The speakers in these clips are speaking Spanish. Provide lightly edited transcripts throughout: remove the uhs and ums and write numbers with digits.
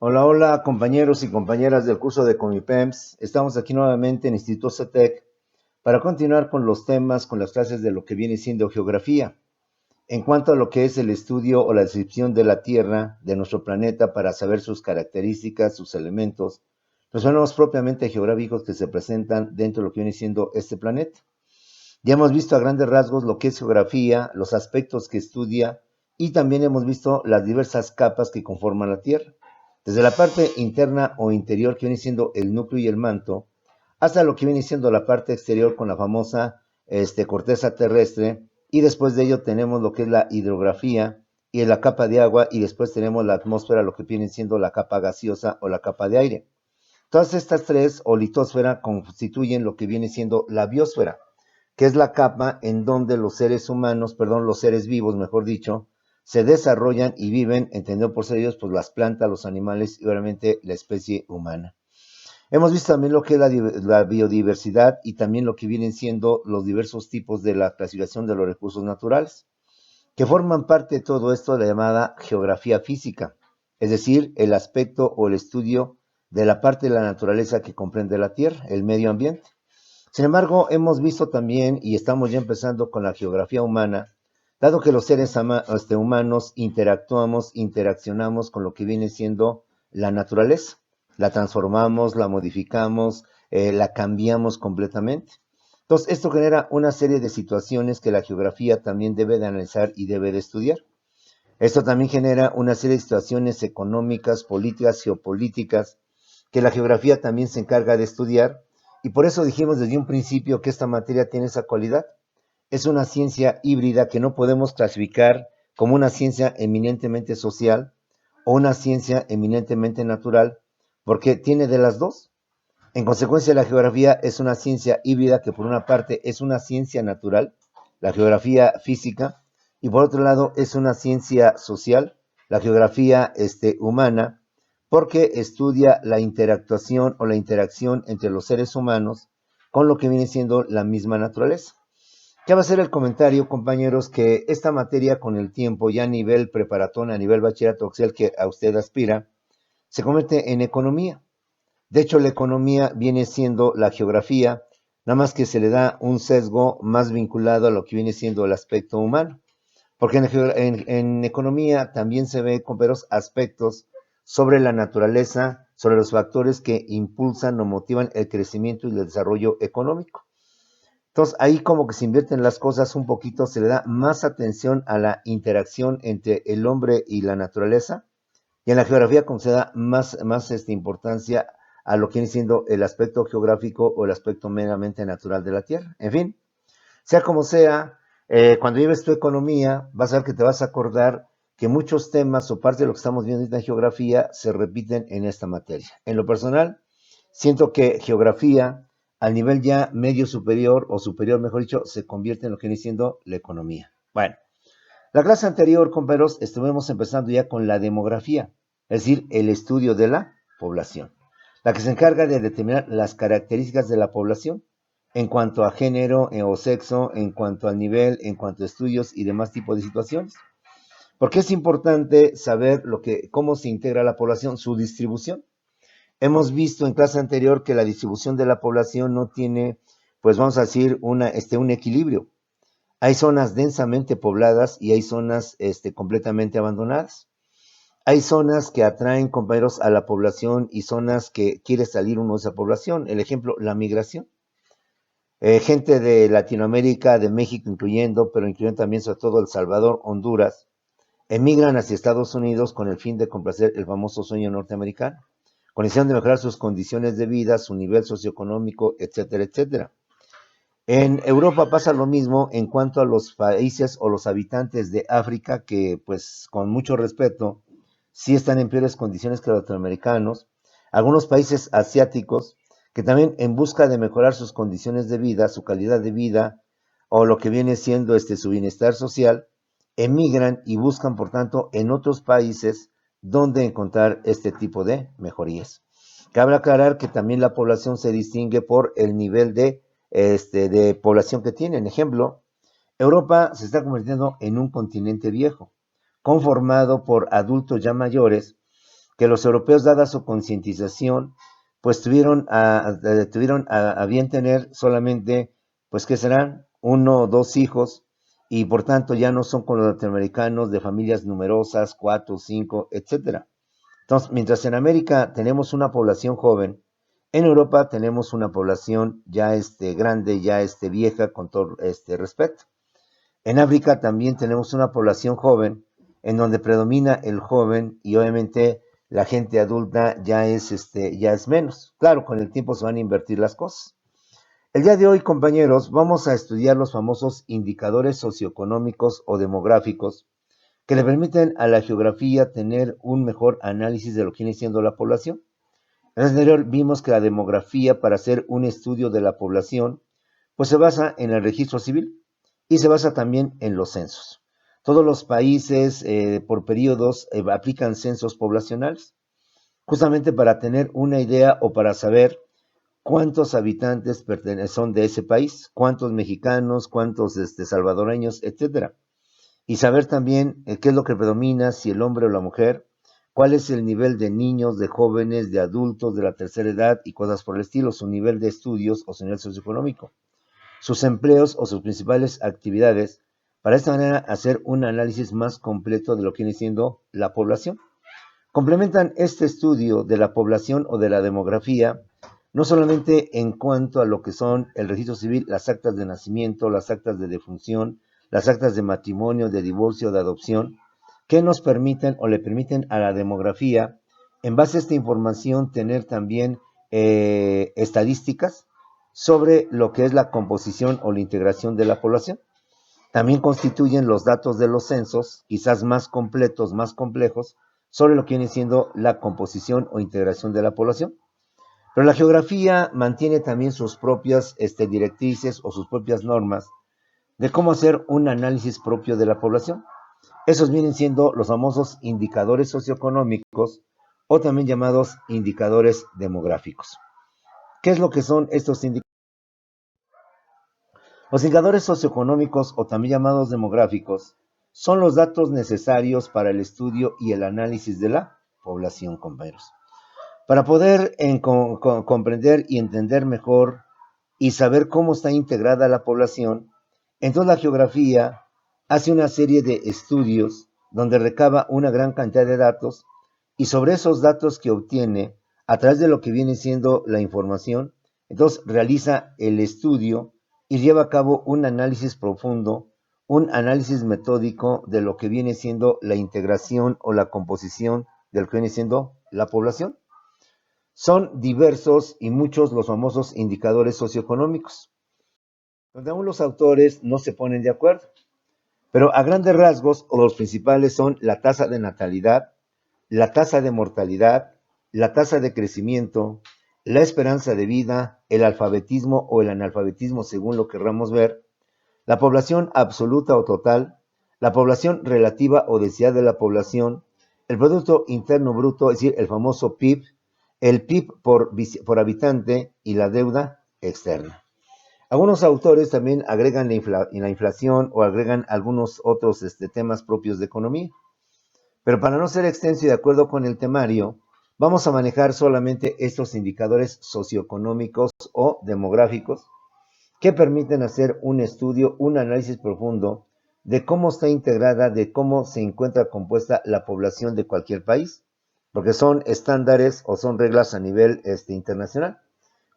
Hola, hola compañeros y compañeras del curso de Comipems. Estamos aquí nuevamente en Instituto CETEC para continuar con los temas, con las clases de lo que viene siendo geografía. En cuanto a lo que es el estudio o la descripción de la Tierra, de nuestro planeta, para saber sus características, sus elementos, los fenómenos propiamente geográficos que se presentan dentro de lo que viene siendo este planeta. Ya hemos visto a grandes rasgos lo que es geografía, los aspectos que estudia y también hemos visto las diversas capas que conforman la Tierra. Desde la parte interna o interior que viene siendo el núcleo y el manto, hasta lo que viene siendo la parte exterior con la famosa corteza terrestre, y después de ello tenemos lo que es la hidrografía y la capa de agua, y después tenemos la atmósfera, lo que viene siendo la capa gaseosa o la capa de aire. Todas estas tres o litosfera constituyen lo que viene siendo la biosfera, que es la capa en donde los seres humanos, perdón, los seres vivos, mejor dicho, se desarrollan y viven, entendido por ser ellos, pues las plantas, los animales y obviamente la especie humana. Hemos visto también lo que es la biodiversidad y también lo que vienen siendo los diversos tipos de la clasificación de los recursos naturales, que forman parte de todo esto de la llamada geografía física, es decir, el aspecto o el estudio de la parte de la naturaleza que comprende la Tierra, el medio ambiente. Sin embargo, hemos visto también, y estamos ya empezando con la geografía humana, dado que los seres humanos interaccionamos con lo que viene siendo la naturaleza, la transformamos, la modificamos, la cambiamos completamente. Entonces, esto genera una serie de situaciones que la geografía también debe de analizar y debe de estudiar. Esto también genera una serie de situaciones económicas, políticas, geopolíticas, que la geografía también se encarga de estudiar, y por eso dijimos desde un principio que esta materia tiene esa cualidad. Es una ciencia híbrida que no podemos clasificar como una ciencia eminentemente social o una ciencia eminentemente natural, porque tiene de las dos. En consecuencia, la geografía es una ciencia híbrida que por una parte es una ciencia natural, la geografía física, y por otro lado es una ciencia social, la geografía humana, porque estudia la interactuación o la interacción entre los seres humanos con lo que viene siendo la misma naturaleza. Ya va a ser el comentario, compañeros, que esta materia con el tiempo, ya a nivel preparatorio, a nivel bachillerato, que es el que a usted aspira, se convierte en economía. De hecho, la economía viene siendo la geografía, nada más que se le da un sesgo más vinculado a lo que viene siendo el aspecto humano. Porque en economía también se ve con veros aspectos sobre la naturaleza, sobre los factores que impulsan o motivan el crecimiento y el desarrollo económico. Entonces, ahí como que se invierten las cosas un poquito, se le da más atención a la interacción entre el hombre y la naturaleza, y en la geografía como se da más importancia a lo que viene siendo el aspecto geográfico o el aspecto meramente natural de la Tierra. En fin, sea como sea, cuando lleves tu economía, vas a ver que te vas a acordar que muchos temas o parte de lo que estamos viendo en geografía se repiten en esta materia. En lo personal, siento que geografía, al nivel ya medio superior o superior, mejor dicho, se convierte en lo que viene siendo la economía. Bueno, la clase anterior, compañeros, estuvimos empezando ya con la demografía, es decir, el estudio de la población, la que se encarga de determinar las características de la población en cuanto a género o sexo, en cuanto al nivel, en cuanto a estudios y demás tipos de situaciones. Porque es importante saber cómo se integra la población, su distribución. Hemos visto en clase anterior que la distribución de la población no tiene, pues vamos a decir, un equilibrio. Hay zonas densamente pobladas y hay zonas completamente abandonadas. Hay zonas que atraen, compañeros, a la población y zonas que quiere salir uno de esa población. El ejemplo, la migración. Gente de Latinoamérica, de México incluyendo, pero incluyendo también sobre todo El Salvador, Honduras, emigran hacia Estados Unidos con el fin de complacer el famoso sueño norteamericano, con la intención de mejorar sus condiciones de vida, su nivel socioeconómico, etcétera, etcétera. En Europa pasa lo mismo en cuanto a los países o los habitantes de África que, pues, con mucho respeto, sí están en peores condiciones que los latinoamericanos. Algunos países asiáticos que también en busca de mejorar sus condiciones de vida, su calidad de vida o lo que viene siendo su bienestar social, emigran y buscan, por tanto, en otros países donde encontrar este tipo de mejorías. Cabe aclarar que también la población se distingue por el nivel de población que tienen. Ejemplo, Europa se está convirtiendo en un continente viejo, conformado por adultos ya mayores que los europeos, dada su concientización, pues tuvieron a bien tener solamente, pues que serán 1 o 2 hijos, y por tanto ya no son como los latinoamericanos de familias numerosas, 4, 5, etcétera. Entonces, mientras en América tenemos una población joven, en Europa tenemos una población ya grande, ya vieja, con todo respeto. En África también tenemos una población joven, en donde predomina el joven, y obviamente la gente adulta ya es menos. Claro, con el tiempo se van a invertir las cosas. El día de hoy, compañeros, vamos a estudiar los famosos indicadores socioeconómicos o demográficos que le permiten a la geografía tener un mejor análisis de lo que viene siendo la población. En el anterior vimos que la demografía, para hacer un estudio de la población, pues se basa en el registro civil y se basa también en los censos. Todos los países por periodos aplican censos poblacionales, justamente para tener una idea o para saber cuántos habitantes son de ese país, cuántos mexicanos, cuántos salvadoreños, etcétera. Y saber también qué es lo que predomina, si el hombre o la mujer, cuál es el nivel de niños, de jóvenes, de adultos, de la tercera edad y cosas por el estilo, su nivel de estudios o su nivel socioeconómico, sus empleos o sus principales actividades, para de esta manera hacer un análisis más completo de lo que viene siendo la población. Complementan este estudio de la población o de la demografía, no solamente en cuanto a lo que son el registro civil, las actas de nacimiento, las actas de defunción, las actas de matrimonio, de divorcio, de adopción, que nos permiten o le permiten a la demografía, en base a esta información, tener también estadísticas sobre lo que es la composición o la integración de la población. También constituyen los datos de los censos, quizás más completos, más complejos, sobre lo que viene siendo la composición o integración de la población. Pero la geografía mantiene también sus propias directrices o sus propias normas de cómo hacer un análisis propio de la población. Esos vienen siendo los famosos indicadores socioeconómicos, o también llamados indicadores demográficos. ¿Qué es lo que son estos indicadores? Los indicadores socioeconómicos, o también llamados demográficos, son los datos necesarios para el estudio y el análisis de la población, compañeros. Para poder comprender y entender mejor y saber cómo está integrada la población, entonces la geografía hace una serie de estudios donde recaba una gran cantidad de datos, y sobre esos datos que obtiene a través de lo que viene siendo la información, entonces realiza el estudio y lleva a cabo un análisis profundo, un análisis metódico de lo que viene siendo la integración o la composición de lo que viene siendo la población. Son diversos y muchos los famosos indicadores socioeconómicos, donde aún los autores no se ponen de acuerdo. Pero a grandes rasgos, los principales son la tasa de natalidad, la tasa de mortalidad, la tasa de crecimiento, la esperanza de vida, el alfabetismo o el analfabetismo, según lo querramos ver, la población absoluta o total, la población relativa o densidad de la población, el Producto Interno Bruto, es decir, el famoso PIB, el PIB por habitante y la deuda externa. Algunos autores también agregan la inflación o agregan algunos otros temas propios de economía. Pero para no ser extenso y de acuerdo con el temario, vamos a manejar solamente estos indicadores socioeconómicos o demográficos que permiten hacer un estudio, un análisis profundo de cómo está integrada, de cómo se encuentra compuesta la población de cualquier país, porque son estándares o son reglas a nivel internacional,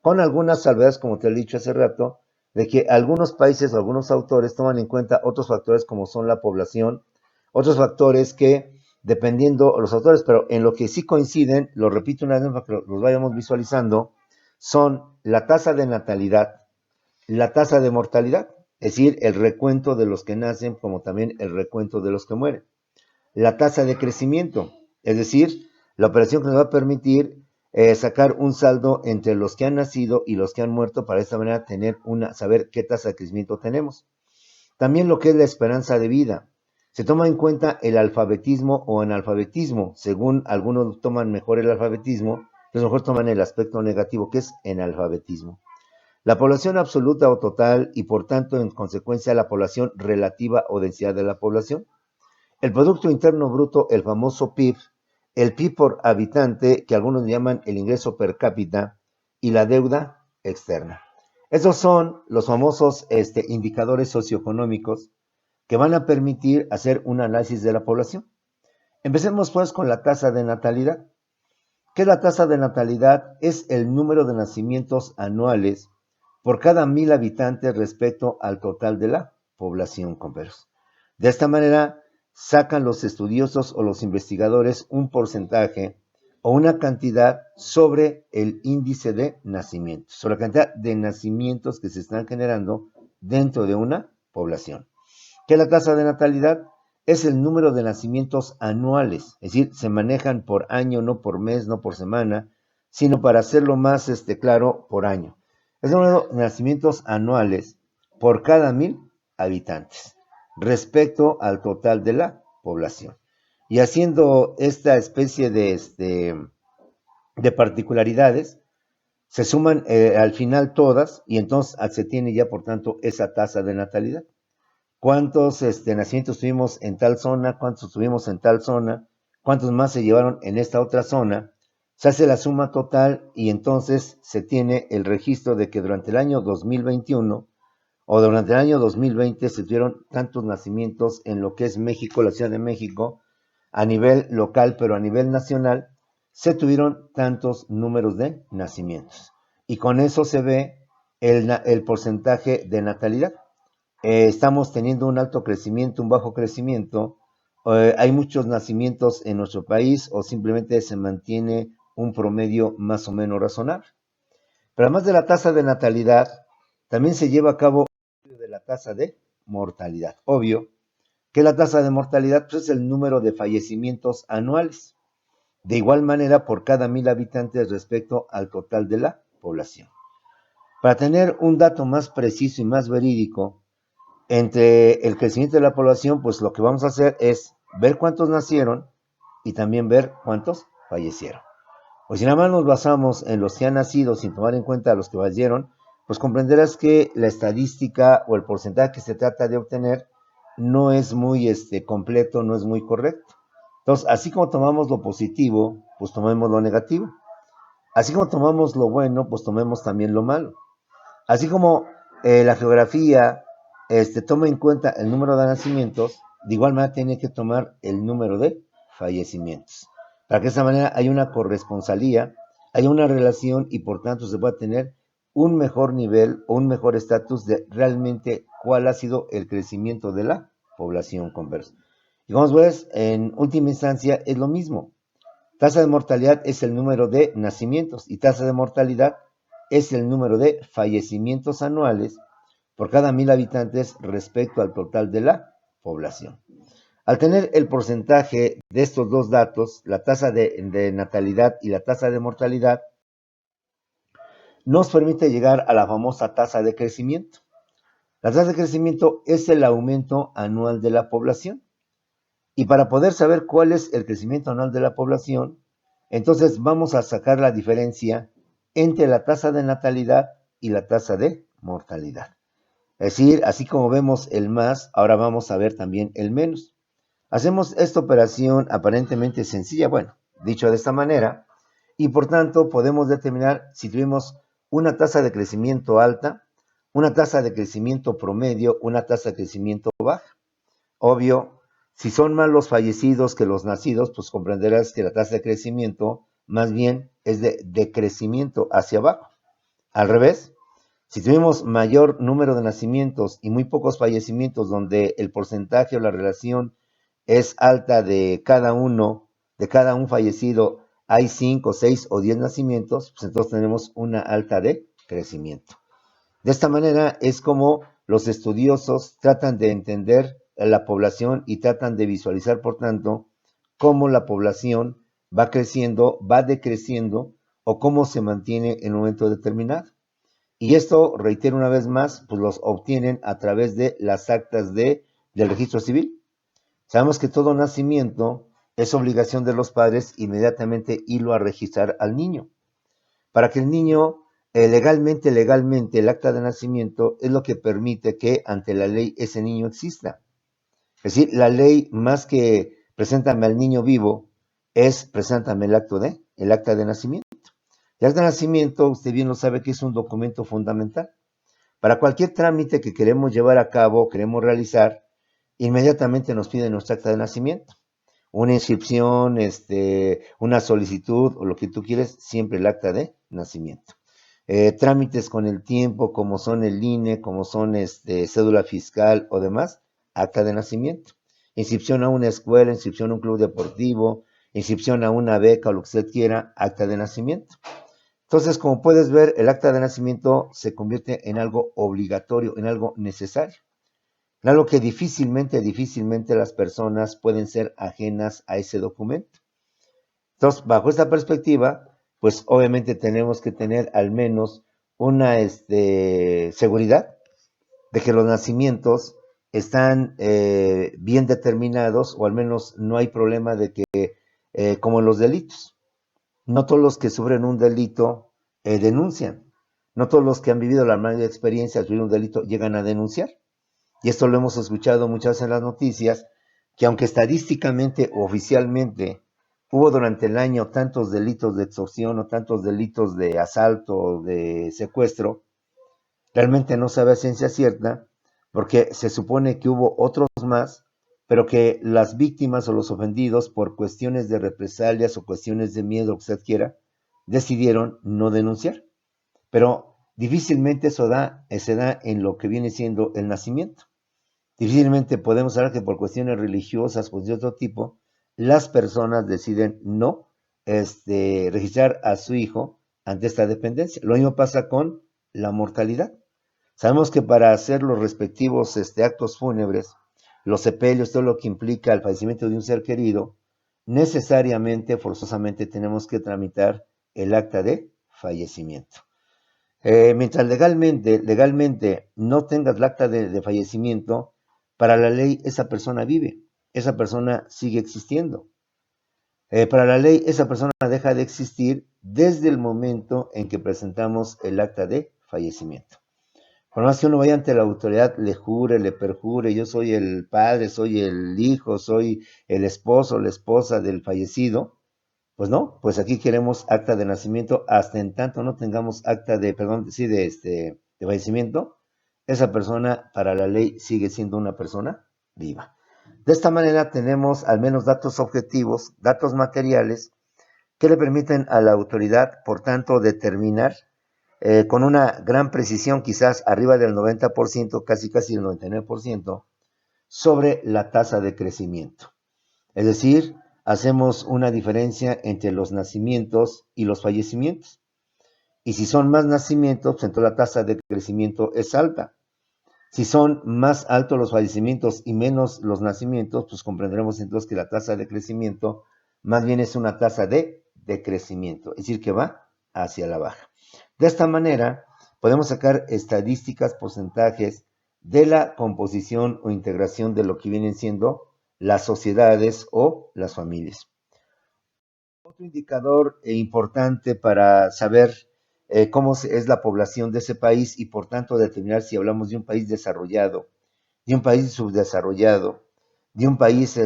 con algunas salvedades, como te he dicho hace rato, de que algunos países o algunos autores toman en cuenta otros factores como son la población, otros factores que, dependiendo los autores, pero en lo que sí coinciden, lo repito una vez para que los vayamos visualizando, son la tasa de natalidad, la tasa de mortalidad, es decir, el recuento de los que nacen como también el recuento de los que mueren. La tasa de crecimiento, es decir, la operación que nos va a permitir sacar un saldo entre los que han nacido y los que han muerto, para de esta manera saber qué tasa de crecimiento tenemos. También lo que es la esperanza de vida. Se toma en cuenta el alfabetismo o analfabetismo. Según algunos toman mejor el alfabetismo, los mejor toman el aspecto negativo, que es analfabetismo. La población absoluta o total, y por tanto en consecuencia la población relativa o densidad de la población. El Producto Interno Bruto, el famoso PIB, el PIB por habitante, que algunos llaman el ingreso per cápita, y la deuda externa. Esos son los famosos indicadores socioeconómicos que van a permitir hacer un análisis de la población. Empecemos pues con la tasa de natalidad. ¿Qué es la tasa de natalidad? Es el número de nacimientos anuales por cada 1000 habitantes respecto al total de la población, compañeros. De esta manera, sacan los estudiosos o los investigadores un porcentaje o una cantidad sobre el índice de nacimientos, sobre la cantidad de nacimientos que se están generando dentro de una población. ¿Qué es la tasa de natalidad? Es el número de nacimientos anuales, es decir, se manejan por año, no por mes, no por semana, sino para hacerlo más claro, por año. Es el número de nacimientos anuales por cada 1000 habitantes respecto al total de la población. Y haciendo esta especie de particularidades, se suman al final todas y entonces se tiene ya, por tanto, esa tasa de natalidad. ¿Cuántos nacimientos tuvimos en tal zona? ¿Cuántos tuvimos en tal zona? ¿Cuántos más se llevaron en esta otra zona? Se hace la suma total y entonces se tiene el registro de que durante el año 2021 o durante el año 2020 se tuvieron tantos nacimientos en lo que es México, la Ciudad de México, a nivel local, pero a nivel nacional, se tuvieron tantos números de nacimientos. Y con eso se ve el porcentaje de natalidad. Estamos teniendo un alto crecimiento, un bajo crecimiento, hay muchos nacimientos en nuestro país o simplemente se mantiene un promedio más o menos razonable. Pero además de la tasa de natalidad, también se lleva a cabo de la tasa de mortalidad. Obvio que la tasa de mortalidad pues, es el número de fallecimientos anuales. De igual manera por cada 1000 habitantes respecto al total de la población. Para tener un dato más preciso y más verídico, entre el crecimiento de la población, pues lo que vamos a hacer es ver cuántos nacieron y también ver cuántos fallecieron. Pues si nada más nos basamos en los que han nacido sin tomar en cuenta a los que fallecieron, pues comprenderás que la estadística o el porcentaje que se trata de obtener no es muy completo, no es muy correcto. Entonces, así como tomamos lo positivo, pues tomemos lo negativo. Así como tomamos lo bueno, pues tomemos también lo malo. Así como la geografía toma en cuenta el número de nacimientos, de igual manera tiene que tomar el número de fallecimientos. Para que de esa manera haya una corresponsalía, haya una relación y por tanto se pueda tener un mejor nivel o un mejor estatus de realmente cuál ha sido el crecimiento de la población conversa. Y como ves, en última instancia es lo mismo. Tasa de mortalidad es el número de nacimientos y tasa de mortalidad es el número de fallecimientos anuales por cada 1000 habitantes respecto al total de la población. Al tener el porcentaje de estos dos datos, la tasa de natalidad y la tasa de mortalidad, nos permite llegar a la famosa tasa de crecimiento. La tasa de crecimiento es el aumento anual de la población. Y para poder saber cuál es el crecimiento anual de la población, entonces vamos a sacar la diferencia entre la tasa de natalidad y la tasa de mortalidad. Es decir, así como vemos el más, ahora vamos a ver también el menos. Hacemos esta operación aparentemente sencilla, bueno, dicho de esta manera, y por tanto podemos determinar si tuvimos una tasa de crecimiento alta, una tasa de crecimiento promedio, una tasa de crecimiento baja. Obvio, si son más los fallecidos que los nacidos, pues comprenderás que la tasa de crecimiento más bien es de decrecimiento hacia abajo. Al revés, si tuvimos mayor número de nacimientos y muy pocos fallecimientos donde el porcentaje o la relación es alta de cada un fallecido, hay 5, 6 o 10 nacimientos, pues entonces tenemos una alta de crecimiento. De esta manera es como los estudiosos tratan de entender la población y tratan de visualizar, por tanto, cómo la población va creciendo, va decreciendo o cómo se mantiene en un momento determinado. Y esto, reitero una vez más, pues los obtienen a través de las actas del registro civil. Sabemos que todo nacimiento es obligación de los padres inmediatamente irlo a registrar al niño. Para que el niño legalmente, el acta de nacimiento es lo que permite que ante la ley ese niño exista. Es decir, la ley más que preséntame al niño vivo, es presentarme el acta de nacimiento. El acta de nacimiento, usted bien lo sabe que es un documento fundamental. Para cualquier trámite que queremos llevar a cabo, queremos realizar, inmediatamente nos piden nuestra acta de nacimiento. Una inscripción, una solicitud o lo que tú quieres, siempre el acta de nacimiento. Trámites con el tiempo, como son el INE, como son cédula fiscal o demás, acta de nacimiento. Inscripción a una escuela, inscripción a un club deportivo, inscripción a una beca o lo que usted quiera, acta de nacimiento. Entonces, como puedes ver, el acta de nacimiento se convierte en algo obligatorio, en algo necesario, en algo que difícilmente las personas pueden ser ajenas a ese documento. Entonces, bajo esta perspectiva, pues obviamente tenemos que tener al menos una seguridad de que los nacimientos están bien determinados, o al menos no hay problema de que, como en los delitos, no todos los que sufren un delito denuncian. No todos los que han vivido la mala experiencia de sufrir un delito llegan a denunciar. Y esto lo hemos escuchado muchas veces en las noticias, que aunque estadísticamente o oficialmente hubo durante el año tantos delitos de extorsión o tantos delitos de asalto o de secuestro, realmente no sabe a ciencia cierta, porque se supone que hubo otros más, pero que las víctimas o los ofendidos, por cuestiones de represalias o cuestiones de miedo, que usted quiera, decidieron no denunciar. Pero difícilmente se da en lo que viene siendo el nacimiento. Difícilmente podemos hablar que por cuestiones religiosas o de otro tipo, las personas deciden no registrar a su hijo ante esta dependencia. Lo mismo pasa con la mortalidad. Sabemos que para hacer los respectivos actos fúnebres, los sepelios, todo lo que implica el fallecimiento de un ser querido, necesariamente, forzosamente, tenemos que tramitar el acta de fallecimiento. Mientras legalmente no tengas el acta de fallecimiento, para la ley esa persona vive, esa persona sigue existiendo. Para la ley esa persona deja de existir desde el momento en que presentamos el acta de fallecimiento. Por más que uno vaya ante la autoridad, le jure, le perjure, yo soy el padre, soy el hijo, soy el esposo, la esposa del fallecido, pues no, pues aquí queremos acta de nacimiento hasta en tanto no tengamos acta de, perdón, sí, de fallecimiento, esa persona para la ley sigue siendo una persona viva. De esta manera tenemos al menos datos objetivos, datos materiales, que le permiten a la autoridad, por tanto, determinar con una gran precisión, quizás arriba del 90%, casi el 99%, sobre la tasa de crecimiento. Es decir, hacemos una diferencia entre los nacimientos y los fallecimientos. Y si son más nacimientos, pues entonces la tasa de crecimiento es alta. Si son más altos los fallecimientos y menos los nacimientos, pues comprenderemos entonces que la tasa de crecimiento más bien es una tasa de decrecimiento, es decir, que va hacia la baja. De esta manera, podemos sacar estadísticas, porcentajes de la composición o integración de lo que vienen siendo las sociedades o las familias. Otro indicador importante para saber cómo es la población de ese país y por tanto determinar si hablamos de un país desarrollado, de un país subdesarrollado, de un país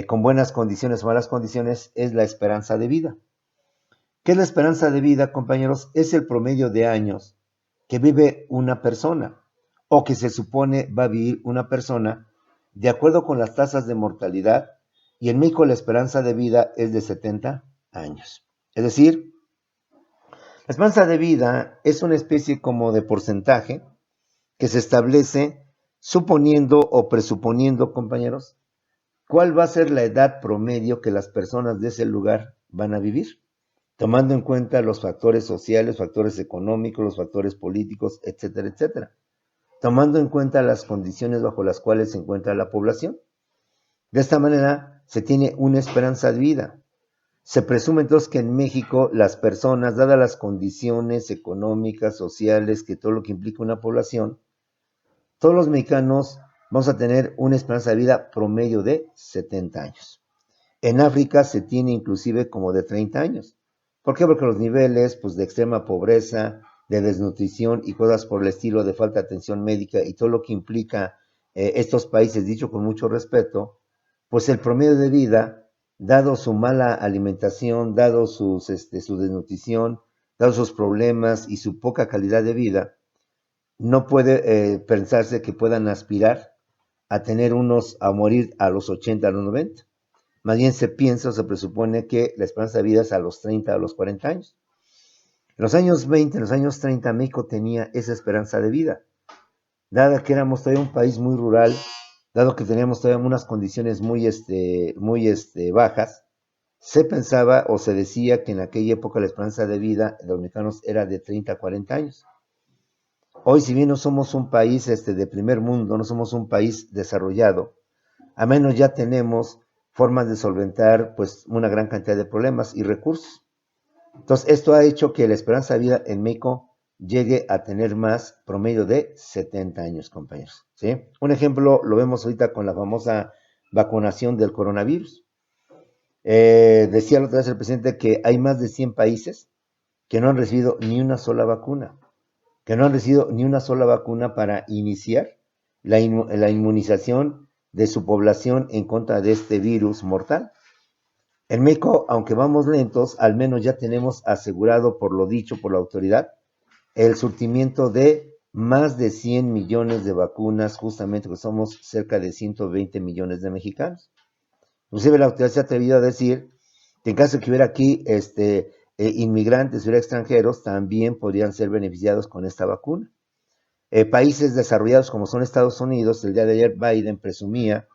con buenas condiciones o malas condiciones, es la esperanza de vida. ¿Qué es la esperanza de vida, compañeros? Es el promedio de años que vive una persona o que se supone va a vivir una persona de acuerdo con las tasas de mortalidad, y en México la esperanza de vida es de 70 años. Es decir, la esperanza de vida es una especie como de porcentaje que se establece suponiendo o presuponiendo, compañeros, cuál va a ser la edad promedio que las personas de ese lugar van a vivir, tomando en cuenta los factores sociales, factores económicos, los factores políticos, etcétera, etcétera, tomando en cuenta las condiciones bajo las cuales se encuentra la población. De esta manera se tiene una esperanza de vida. Se presume entonces que en México las personas, dadas las condiciones económicas, sociales, que todo lo que implica una población, todos los mexicanos vamos a tener una esperanza de vida promedio de 70 años. En África se tiene inclusive como de 30 años. ¿Por qué? Porque los niveles de extrema pobreza, de desnutrición y cosas por el estilo, de falta de atención médica y todo lo que implica estos países, dicho con mucho respeto, pues el promedio de vida dado su mala alimentación, dado su desnutrición, dado sus problemas y su poca calidad de vida, no puede pensarse que puedan aspirar a tener a morir a los 80, a los 90. Más bien se piensa o se presupone que la esperanza de vida es a los 30, a los 40 años. En los años 20, en los años 30, México tenía esa esperanza de vida. Dado que éramos todavía un país muy rural, dado que teníamos todavía unas condiciones muy bajas, se pensaba o se decía que en aquella época la esperanza de vida de los mexicanos era de 30 a 40 años. Hoy, si bien no somos un país de primer mundo, no somos un país desarrollado, al menos ya tenemos formas de solventar pues una gran cantidad de problemas y recursos. Entonces, esto ha hecho que la esperanza de vida en México llegue a tener más promedio de 70 años, compañeros. ¿Sí? Un ejemplo lo vemos ahorita con la famosa vacunación del coronavirus. Decía la otra vez el presidente que hay más de 100 países que no han recibido ni una sola vacuna, para iniciar la inmunización de su población en contra de este virus mortal. En México, aunque vamos lentos, al menos ya tenemos asegurado, por lo dicho por la autoridad, el surtimiento de más de 100 millones de vacunas, justamente porque somos cerca de 120 millones de mexicanos. Inclusive la autoridad se ha atrevido a decir que en caso de que hubiera aquí inmigrantes, hubiera extranjeros, también podrían ser beneficiados con esta vacuna. Países desarrollados como son Estados Unidos, el día de ayer Biden presumía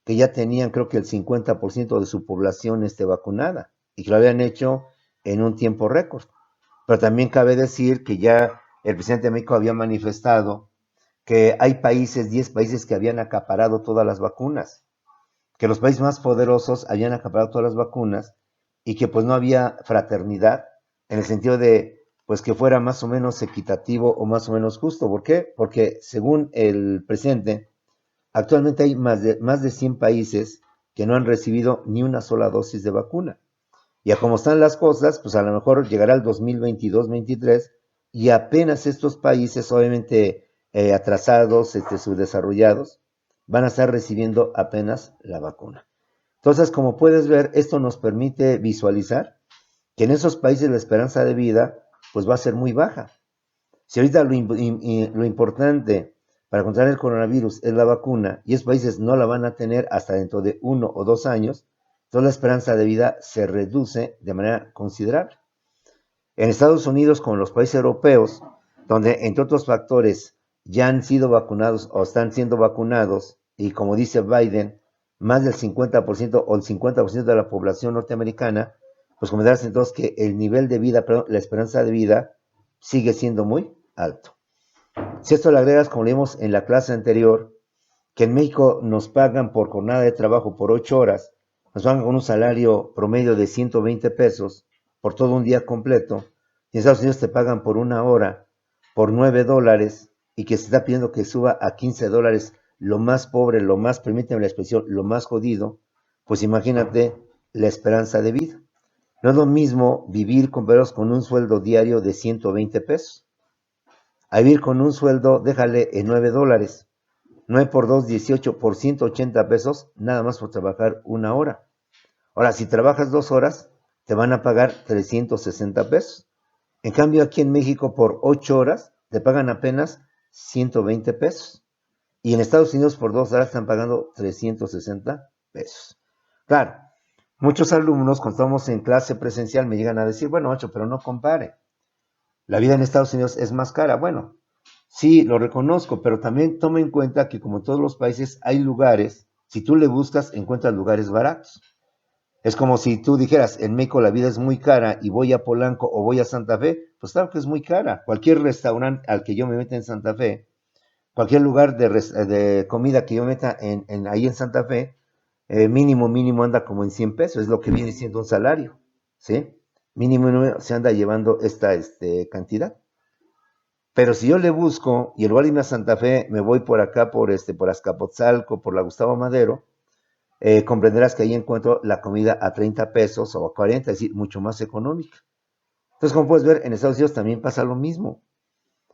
que ya tenían creo que el 50% de su población vacunada y que lo habían hecho en un tiempo récord. Pero también cabe decir que ya el presidente de México había manifestado que hay 10 países que habían acaparado todas las vacunas, que los países más poderosos habían acaparado todas las vacunas y que pues no había fraternidad en el sentido de pues que fuera más o menos equitativo o más o menos justo. ¿Por qué? Porque según el presidente, actualmente hay más de 100 países que no han recibido ni una sola dosis de vacuna. Y a como están las cosas, pues a lo mejor llegará el 2022-23 y apenas estos países, obviamente atrasados, subdesarrollados, van a estar recibiendo apenas la vacuna. Entonces, como puedes ver, esto nos permite visualizar que en esos países la esperanza de vida pues va a ser muy baja. Si ahorita lo importante para controlar el coronavirus es la vacuna y esos países no la van a tener hasta dentro de 1 o 2 años, entonces la esperanza de vida se reduce de manera considerable. En Estados Unidos, como en los países europeos, donde entre otros factores ya han sido vacunados o están siendo vacunados, y como dice Biden, más del 50% o el 50% de la población norteamericana, pues comentarás entonces que el nivel de vida, perdón, la esperanza de vida sigue siendo muy alto. Si esto le agregas, como leímos en la clase anterior, que en México nos pagan por jornada de trabajo por 8 horas, nos pagan con un salario promedio de 120 pesos por todo un día completo, y en Estados Unidos te pagan por 1 hora, por $9, y que se está pidiendo que suba a $15, lo más pobre, lo más, permíteme la expresión, lo más jodido, pues imagínate la esperanza de vida. No es lo mismo vivir con un sueldo diario de 120 pesos, a vivir con un sueldo, déjale, en $9. 9 por 2, 18 por 180 pesos, nada más por trabajar 1 hora. Ahora, si trabajas 2 horas, te van a pagar 360 pesos. En cambio, aquí en México, por 8 horas, te pagan apenas 120 pesos. Y en Estados Unidos, por 2 horas, están pagando 360 pesos. Claro, muchos alumnos, cuando estamos en clase presencial, me llegan a decir, bueno, macho, pero no compare. La vida en Estados Unidos es más cara. Bueno, sí, lo reconozco, pero también toma en cuenta que como en todos los países hay lugares, si tú le buscas, encuentras lugares baratos. Es como si tú dijeras, en México la vida es muy cara y voy a Polanco o voy a Santa Fe, pues claro que es muy cara. Cualquier restaurante al que yo me meta en Santa Fe, cualquier lugar de comida que yo meta ahí en Santa Fe, mínimo anda como en 100 pesos, es lo que viene siendo un salario, ¿sí? Mínimo se anda llevando esta cantidad. Pero si yo le busco y en lugar de irme a Santa Fe, me voy por acá, por Azcapotzalco, por la Gustavo Madero, comprenderás que ahí encuentro la comida a 30 pesos o a 40, es decir, mucho más económica. Entonces, como puedes ver, en Estados Unidos también pasa lo mismo.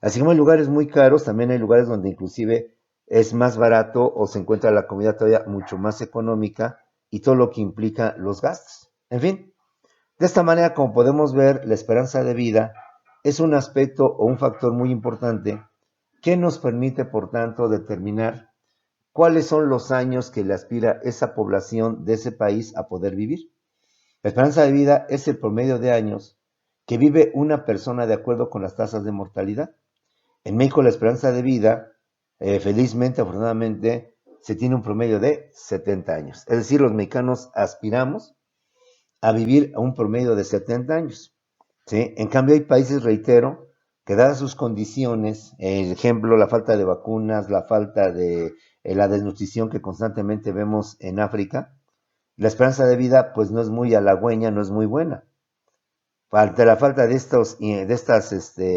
Así como hay lugares muy caros, también hay lugares donde inclusive es más barato o se encuentra la comida todavía mucho más económica y todo lo que implica los gastos. En fin, de esta manera, como podemos ver, la esperanza de vida es un aspecto o un factor muy importante que nos permite, por tanto, determinar cuáles son los años que le aspira esa población de ese país a poder vivir. La esperanza de vida es el promedio de años que vive una persona de acuerdo con las tasas de mortalidad. En México la esperanza de vida, felizmente, afortunadamente, se tiene un promedio de 70 años. Es decir, los mexicanos aspiramos a vivir a un promedio de 70 años. ¿Sí? En cambio, hay países, reitero, que dadas sus condiciones, ejemplo, la falta de vacunas, la falta de la desnutrición que constantemente vemos en África, la esperanza de vida pues no es muy halagüeña, no es muy buena. Ante la falta de estos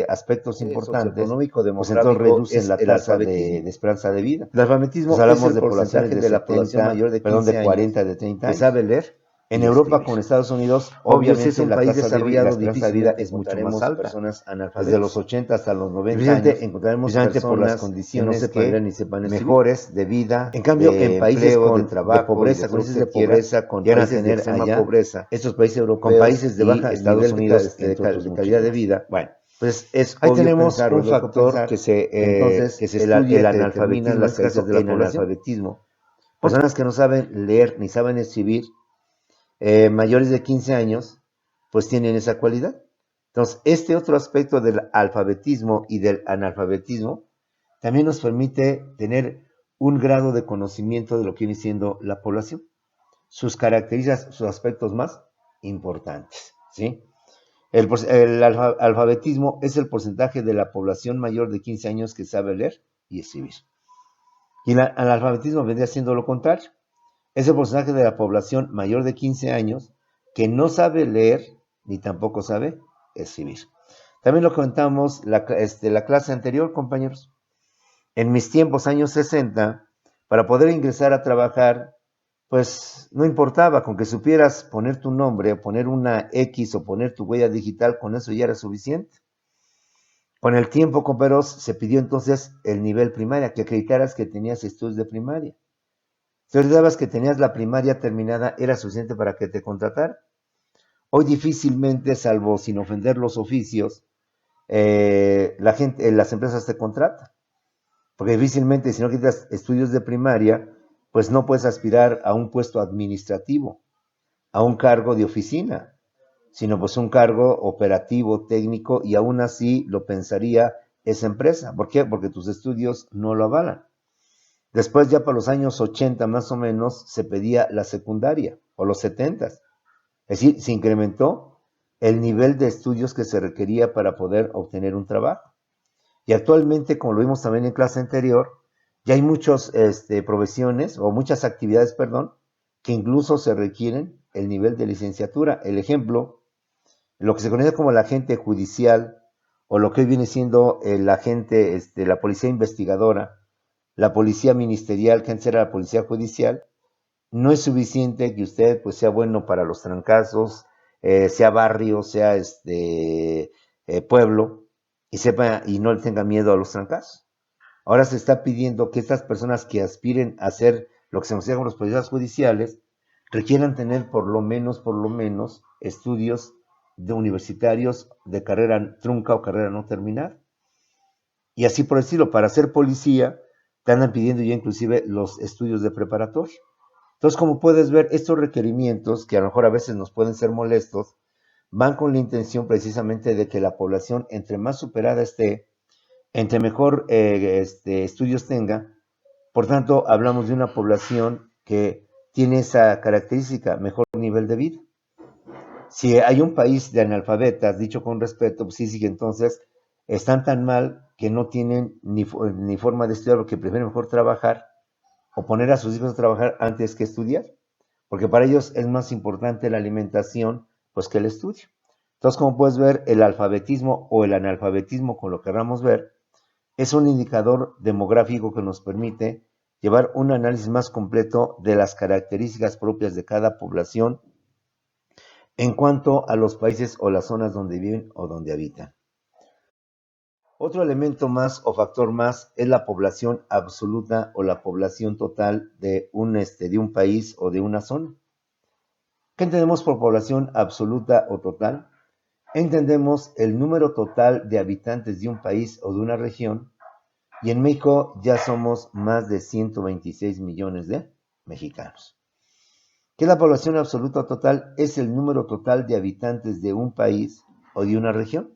aspectos importantes, Socioeconómico, pues entonces demográfico, reducen es la el tasa de alfabetismo. esperanza de vida. El alfabetismo Pues es hablamos el de poblaciones porcentaje de de la población 70, mayor de perdón, 15 de años 40, de 30 que años. sabe leer En y Europa escribir. con Estados Unidos, Obvio, si es obviamente un la país tasa de vida, la desarrollado, esperanza de vida difícilmente es mucho más encontraremos alta. personas Desde los analfabetas. 80 hasta los 90 Difícilmente años, encontraremos precisamente por las personas que no condiciones sepan leer que ni sepan escribir. mejores de vida, En cambio, en de países empleo, de de trabajo y de pobreza, todo con lo que índices de usted quiera, pobreza, con llegan a países de tener extrema allá pobreza, estos países con europeos países de y baja Estados nivel Unidos, de entre otros de muchos calidad de más. vida, Bueno, pues es ahí obvio tenemos pensar o un es lógico factor pensar que entonces se el estudia, que determina analfabetismo, en las este causas caso de la en población. analfabetismo, ¿Por personas que no saben leer ni saben escribir, mayores de 15 años, pues tienen esa cualidad? Entonces, este otro aspecto del alfabetismo y del analfabetismo también nos permite tener un grado de conocimiento de lo que viene siendo la población, sus características, sus aspectos más importantes, ¿sí? El alfabetismo es el porcentaje de la población mayor de 15 años que sabe leer y escribir. Y el analfabetismo vendría siendo lo contrario. Es el porcentaje de la población mayor de 15 años que no sabe leer ni tampoco sabe escribir. También lo comentamos la clase anterior, compañeros. En mis tiempos, años 60, para poder ingresar a trabajar, pues no importaba, con que supieras poner tu nombre, o poner una X o poner tu huella digital, con eso ya era suficiente. Con el tiempo, compañeros, se pidió entonces el nivel primaria, que acreditaras que tenías estudios de primaria. Si olvidabas que tenías la primaria terminada, era suficiente para que te contrataran. Hoy difícilmente, salvo sin ofender los oficios, las empresas te contratan. Porque difícilmente, si no quitas estudios de primaria, pues no puedes aspirar a un puesto administrativo, a un cargo de oficina, sino pues un cargo operativo, técnico, y aún así lo pensaría esa empresa. ¿Por qué? Porque tus estudios no lo avalan. Después, ya para los años 80 más o menos, se pedía la secundaria, o los 70. Es decir, se incrementó el nivel de estudios que se requería para poder obtener un trabajo. Y actualmente, como lo vimos también en clase anterior, ya hay muchas profesiones o muchas actividades, perdón, que incluso se requieren el nivel de licenciatura. El ejemplo, lo que se conoce como la agente judicial o lo que hoy viene siendo el agente, la policía investigadora, la policía ministerial, que antes era la policía judicial, no es suficiente que usted pues sea bueno para los trancazos, sea barrio, sea pueblo, y sepa y no le tenga miedo a los trancazos. Ahora se está pidiendo que estas personas que aspiren a ser lo que se considera como los policías judiciales requieran tener por lo menos, estudios de universitarios de carrera trunca o carrera no terminada. Y así por decirlo, para ser policía te andan pidiendo ya inclusive los estudios de preparatoria. Entonces, como puedes ver, estos requerimientos, que a lo mejor a veces nos pueden ser molestos, van con la intención precisamente de que la población, entre más superada esté, entre mejor estudios tenga, por tanto, hablamos de una población que tiene esa característica, mejor nivel de vida. Si hay un país de analfabetas, dicho con respeto, pues sí, entonces están tan mal que no tienen ni forma de estudiar, porque prefieren mejor trabajar o poner a sus hijos a trabajar antes que estudiar, porque para ellos es más importante la alimentación pues que el estudio. Entonces, como puedes ver, el alfabetismo o el analfabetismo, con lo que queramos ver, es un indicador demográfico que nos permite llevar un análisis más completo de las características propias de cada población en cuanto a los países o las zonas donde viven o donde habitan. Otro elemento más o factor más es la población absoluta o la población total de un país o de una zona. ¿Qué entendemos por población absoluta o total? Entendemos el número total de habitantes de un país o de una región, y en México ya somos más de 126 millones de mexicanos. ¿Qué es la población absoluta o total? Es el número total de habitantes de un país o de una región,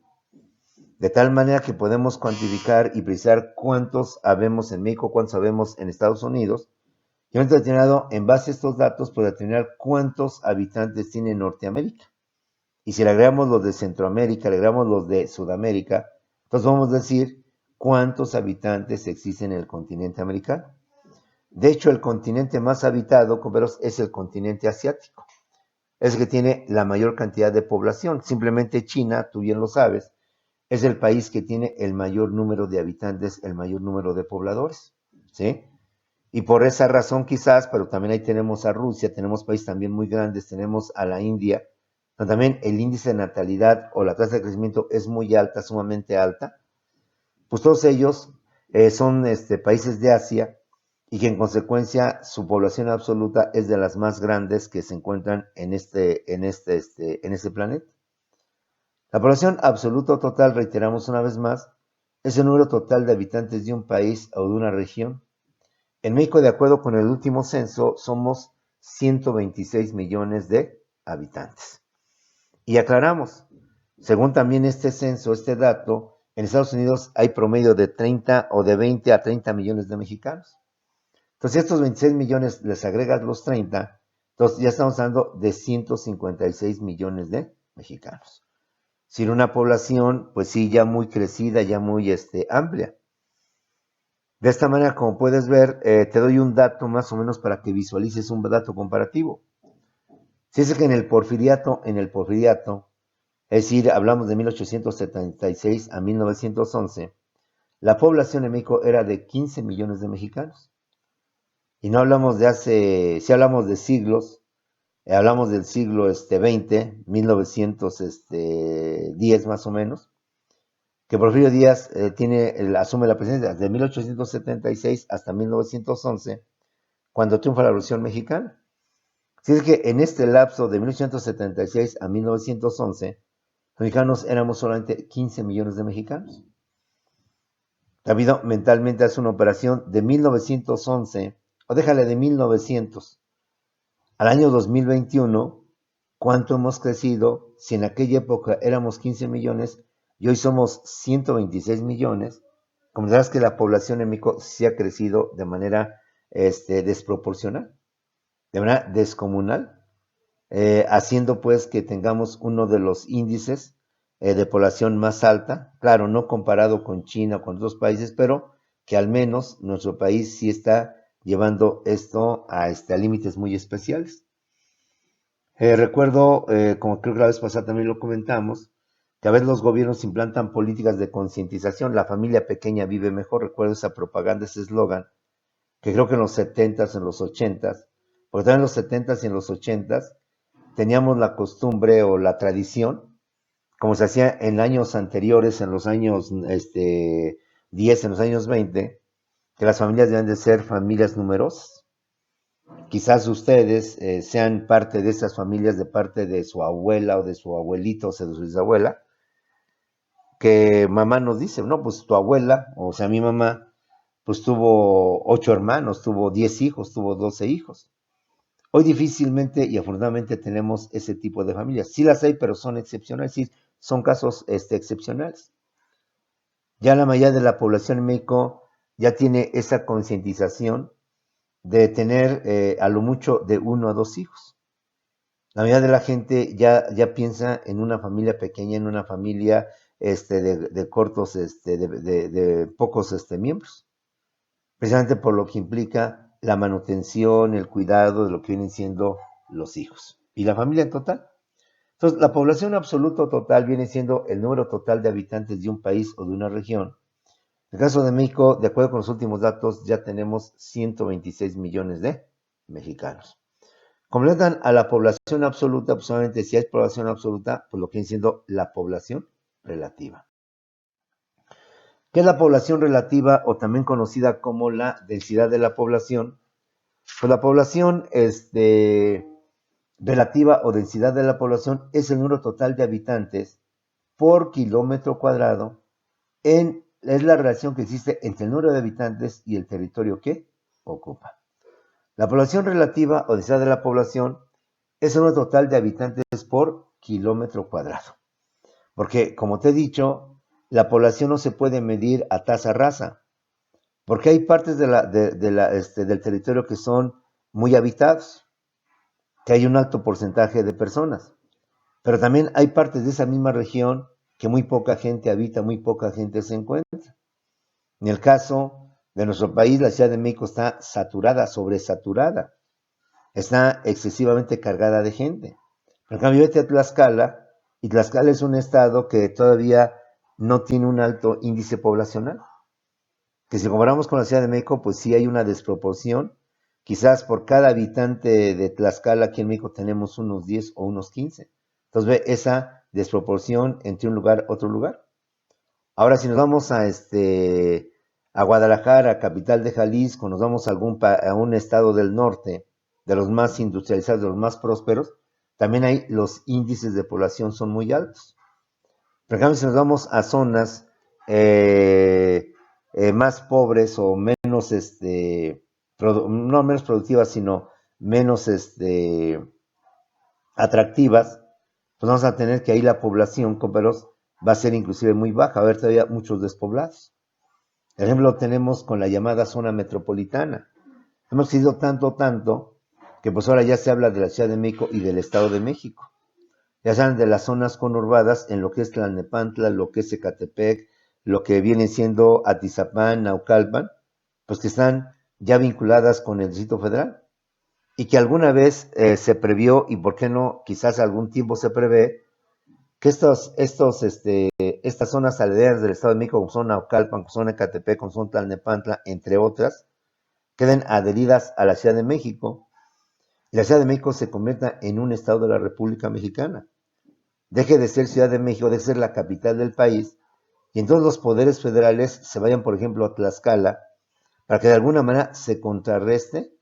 de tal manera que podemos cuantificar y precisar cuántos habemos en México, cuántos habemos en Estados Unidos, y hemos determinado, en base a estos datos, por determinar cuántos habitantes tiene Norteamérica. Y si le agregamos los de Centroamérica, le agregamos los de Sudamérica, entonces vamos a decir cuántos habitantes existen en el continente americano. De hecho, el continente más habitado, compañeros, es el continente asiático. Es el que tiene la mayor cantidad de población. Simplemente China, tú bien lo sabes, es el país que tiene el mayor número de habitantes, el mayor número de pobladores, ¿sí? Y por esa razón quizás, pero también ahí tenemos a Rusia, tenemos países también muy grandes, tenemos a la India, donde también el índice de natalidad o la tasa de crecimiento es muy alta, sumamente alta. Pues todos ellos son países de Asia y que en consecuencia su población absoluta es de las más grandes que se encuentran en este planeta. La población absoluta o total, reiteramos una vez más, es el número total de habitantes de un país o de una región. En México, de acuerdo con el último censo, somos 126 millones de habitantes. Y aclaramos, según también este censo, este dato, en Estados Unidos hay promedio de 30 o de 20 a 30 millones de mexicanos. Entonces, si estos 26 millones les agregas los 30, entonces ya estamos hablando de 156 millones de mexicanos. Sin una población, pues sí, ya muy crecida, ya muy amplia. De esta manera, como puedes ver, te doy un dato más o menos para que visualices un dato comparativo. Si es que en el porfiriato, es decir, hablamos de 1876 a 1911, la población en México era de 15 millones de mexicanos. Y no hablamos si hablamos de siglos, hablamos del siglo XX, 1910 más o menos, que Porfirio Díaz asume la presidencia de 1876 hasta 1911, cuando triunfa la Revolución Mexicana. Así es que en este lapso de 1876 a 1911, los mexicanos éramos solamente 15 millones de mexicanos. David mentalmente hace una operación de 1911, o déjale de 1900, al año 2021, ¿cuánto hemos crecido? Si en aquella época éramos 15 millones y hoy somos 126 millones, comprenderás que la población en México sí ha crecido de manera desproporcional, de manera descomunal, haciendo pues que tengamos uno de los índices de población más alta, claro, no comparado con China o con otros países, pero que al menos nuestro país sí está llevando esto a límites muy especiales. Recuerdo, como creo que la vez pasada también lo comentamos, que a veces los gobiernos implantan políticas de concientización, la familia pequeña vive mejor, recuerdo esa propaganda, ese eslogan, que creo que en los 70s, en los 80s, porque también en los 70s y en los 80s teníamos la costumbre o la tradición, como se hacía en años anteriores, en los años 10, en los años 20, que las familias deben de ser familias numerosas. Quizás ustedes sean parte de esas familias de parte de su abuela o de su abuelito o de su bisabuela, que mamá nos dice, no, pues tu abuela, o sea, mi mamá, pues tuvo 8 hermanos, tuvo 10 hijos, tuvo 12 hijos. Hoy difícilmente y afortunadamente tenemos ese tipo de familias. Sí las hay, pero son excepcionales, sí, son casos excepcionales. Ya la mayoría de la población en México ya tiene esa concientización de tener a lo mucho de 1 a 2 hijos. La mayoría de la gente ya piensa en una familia pequeña, en una familia de cortos, de pocos miembros, precisamente por lo que implica la manutención, el cuidado de lo que vienen siendo los hijos y la familia en total. Entonces, la población absoluta total viene siendo el número total de habitantes de un país o de una región. En el caso de México, de acuerdo con los últimos datos, ya tenemos 126 millones de mexicanos. Completan a la población absoluta, pues solamente si hay población absoluta, pues lo que viene siendo la población relativa. ¿Qué es la población relativa o también conocida como la densidad de la población? Pues la población relativa o densidad de la población es el número total de habitantes por kilómetro cuadrado es la relación que existe entre el número de habitantes y el territorio que ocupa. La población relativa o densidad de la población es el número total de habitantes por kilómetro cuadrado. Porque, como te he dicho, la población no se puede medir a tasa rasa, porque hay partes del territorio que son muy habitados, que hay un alto porcentaje de personas, pero también hay partes de esa misma región que muy poca gente habita, muy poca gente se encuentra. En el caso de nuestro país, la Ciudad de México está saturada, sobresaturada, está excesivamente cargada de gente. En cambio, vete a Tlaxcala, y Tlaxcala es un estado que todavía no tiene un alto índice poblacional. Que si comparamos con la Ciudad de México, pues sí hay una desproporción. Quizás por cada habitante de Tlaxcala aquí en México tenemos unos 10 o unos 15. Entonces ve esa desproporción entre un lugar y otro lugar. Ahora si nos vamos a Guadalajara, capital de Jalisco, nos vamos a un estado del norte, de los más industrializados, de los más prósperos, también ahí los índices de población son muy altos. Por ejemplo, si nos vamos a zonas más pobres o menos, no menos productivas, sino menos atractivas, pues vamos a tener que ahí la población, compañeros, va a ser inclusive muy baja, va a haber todavía muchos despoblados. Por ejemplo, lo tenemos con la llamada zona metropolitana. Hemos crecido tanto, que pues ahora ya se habla de la Ciudad de México y del Estado de México. Ya saben de las zonas conurbadas en lo que es Tlalnepantla, lo que es Ecatepec, lo que viene siendo Atizapán, Naucalpan, pues que están ya vinculadas con el Distrito Federal y que alguna vez se previó, y por qué no, quizás algún tiempo se prevé, que estas zonas aledañas del Estado de México, como son Naucalpan, como son Ecatepec, como son Tlalnepantla, entre otras, queden adheridas a la Ciudad de México y la Ciudad de México se convierta en un estado de la República Mexicana. Deje de ser Ciudad de México, de ser la capital del país, y entonces los poderes federales se vayan, por ejemplo, a Tlaxcala, para que de alguna manera se contrarreste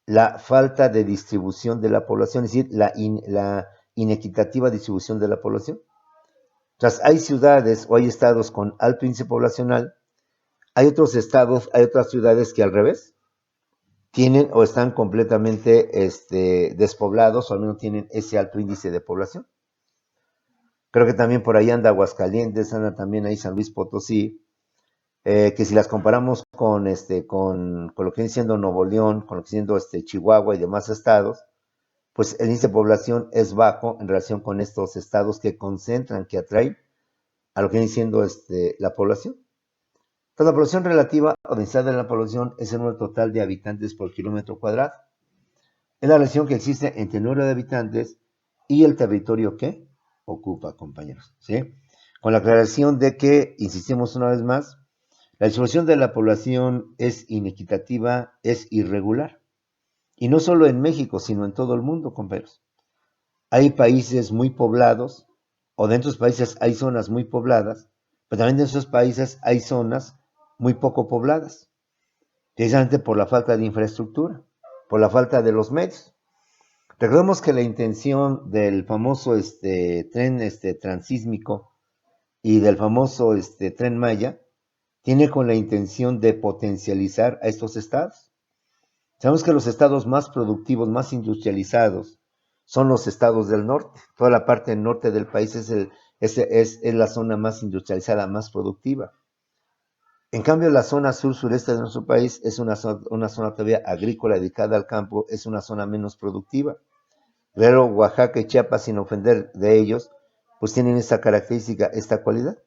la falta de distribución de la población, es decir, la inequitativa distribución de la población. Entonces, hay ciudades o hay estados con alto índice poblacional, hay otros estados, hay otras ciudades que al revés, tienen o están completamente despoblados o al menos tienen ese alto índice de población. Creo que también por ahí anda Aguascalientes, anda también ahí San Luis Potosí, que si las comparamos con lo que viene siendo Nuevo León, con lo que viene siendo Chihuahua y demás estados, pues el índice de población es bajo en relación con estos estados que concentran, que atraen a lo que viene siendo la población. Entonces, la población relativa o densidad de la población es el número total de habitantes por kilómetro cuadrado. Es la relación que existe entre el número de habitantes y el territorio que ocupa, compañeros, ¿sí? Con la aclaración de que, insistimos una vez más, la distribución de la población es inequitativa, es irregular. Y no solo en México, sino en todo el mundo, compañeros. Hay países muy poblados, o dentro de esos países hay zonas muy pobladas, pero también en esos países hay zonas muy poco pobladas, precisamente por la falta de infraestructura, por la falta de los medios. Recordemos que la intención del famoso tren transísmico y del famoso tren Maya tiene con la intención de potencializar a estos estados. Sabemos que los estados más productivos, más industrializados, son los estados del norte. Toda la parte norte del país es la zona más industrializada, más productiva. En cambio, la zona sur-sureste de nuestro país es una zona todavía agrícola dedicada al campo, es una zona menos productiva. Pero Oaxaca y Chiapas, sin ofender de ellos, pues tienen esta característica, esta cualidad.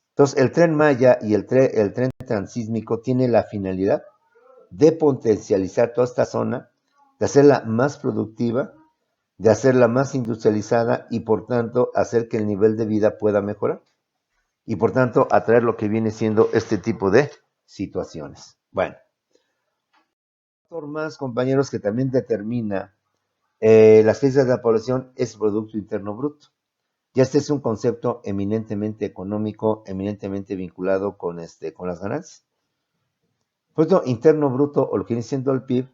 Entonces, el tren Maya y el tren transísmico tiene la finalidad de potencializar toda esta zona, de hacerla más productiva, de hacerla más industrializada y por tanto hacer que el nivel de vida pueda mejorar y por tanto atraer lo que viene siendo este tipo de situaciones. Bueno, otro más, compañeros, que también determina las cifras de la población es Producto Interno Bruto. Ya este es un concepto eminentemente económico, eminentemente vinculado con las ganancias. Producto Interno Bruto, o lo que viene siendo el PIB,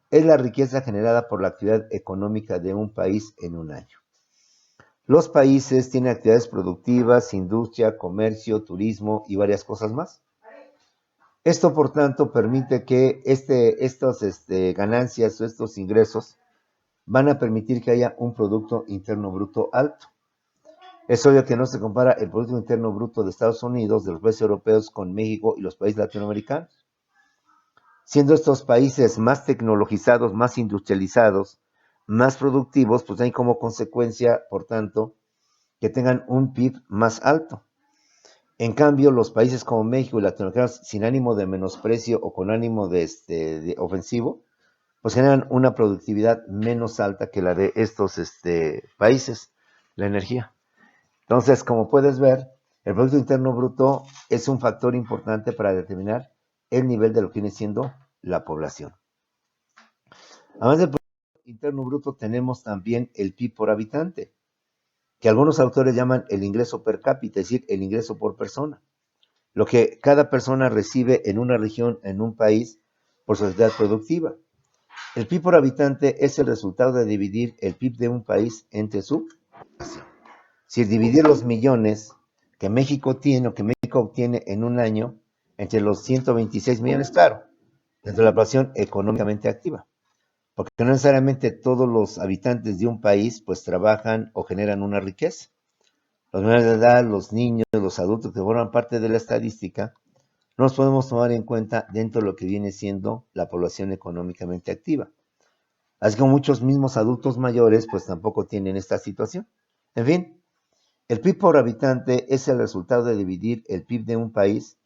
es la riqueza generada por la actividad económica de un país en un año. Los países tienen actividades productivas, industria, comercio, turismo y varias cosas más. Esto, por tanto, permite que estas ganancias o estos ingresos van a permitir que haya un Producto Interno Bruto alto. Es obvio que no se compara el Producto Interno Bruto de Estados Unidos, de los países europeos, con México y los países latinoamericanos. Siendo estos países más tecnologizados, más industrializados, más productivos, pues hay como consecuencia, por tanto, que tengan un PIB más alto. En cambio, los países como México y latinoamericanos, sin ánimo de menosprecio o con ánimo de ofensivo, pues generan una productividad menos alta que la de estos países, la energía. Entonces, como puedes ver, el Producto Interno Bruto es un factor importante para determinar el nivel de lo que viene siendo la población. Además del Producto Interno Bruto, tenemos también el PIB por habitante, que algunos autores llaman el ingreso per cápita, es decir, el ingreso por persona. Lo que cada persona recibe en una región, en un país, por su actividad productiva. El PIB por habitante es el resultado de dividir el PIB de un país entre su población. Si dividir los millones que México tiene o que México obtiene en un año entre los 126 millones, claro, dentro de la población económicamente activa, porque no necesariamente todos los habitantes de un país pues trabajan o generan una riqueza. Los menores de edad, los niños, los adultos que forman parte de la estadística, no los podemos tomar en cuenta dentro de lo que viene siendo la población económicamente activa. Así como muchos mismos adultos mayores, pues tampoco tienen esta situación. En fin, el PIB por habitante es el resultado de dividir el PIB de un país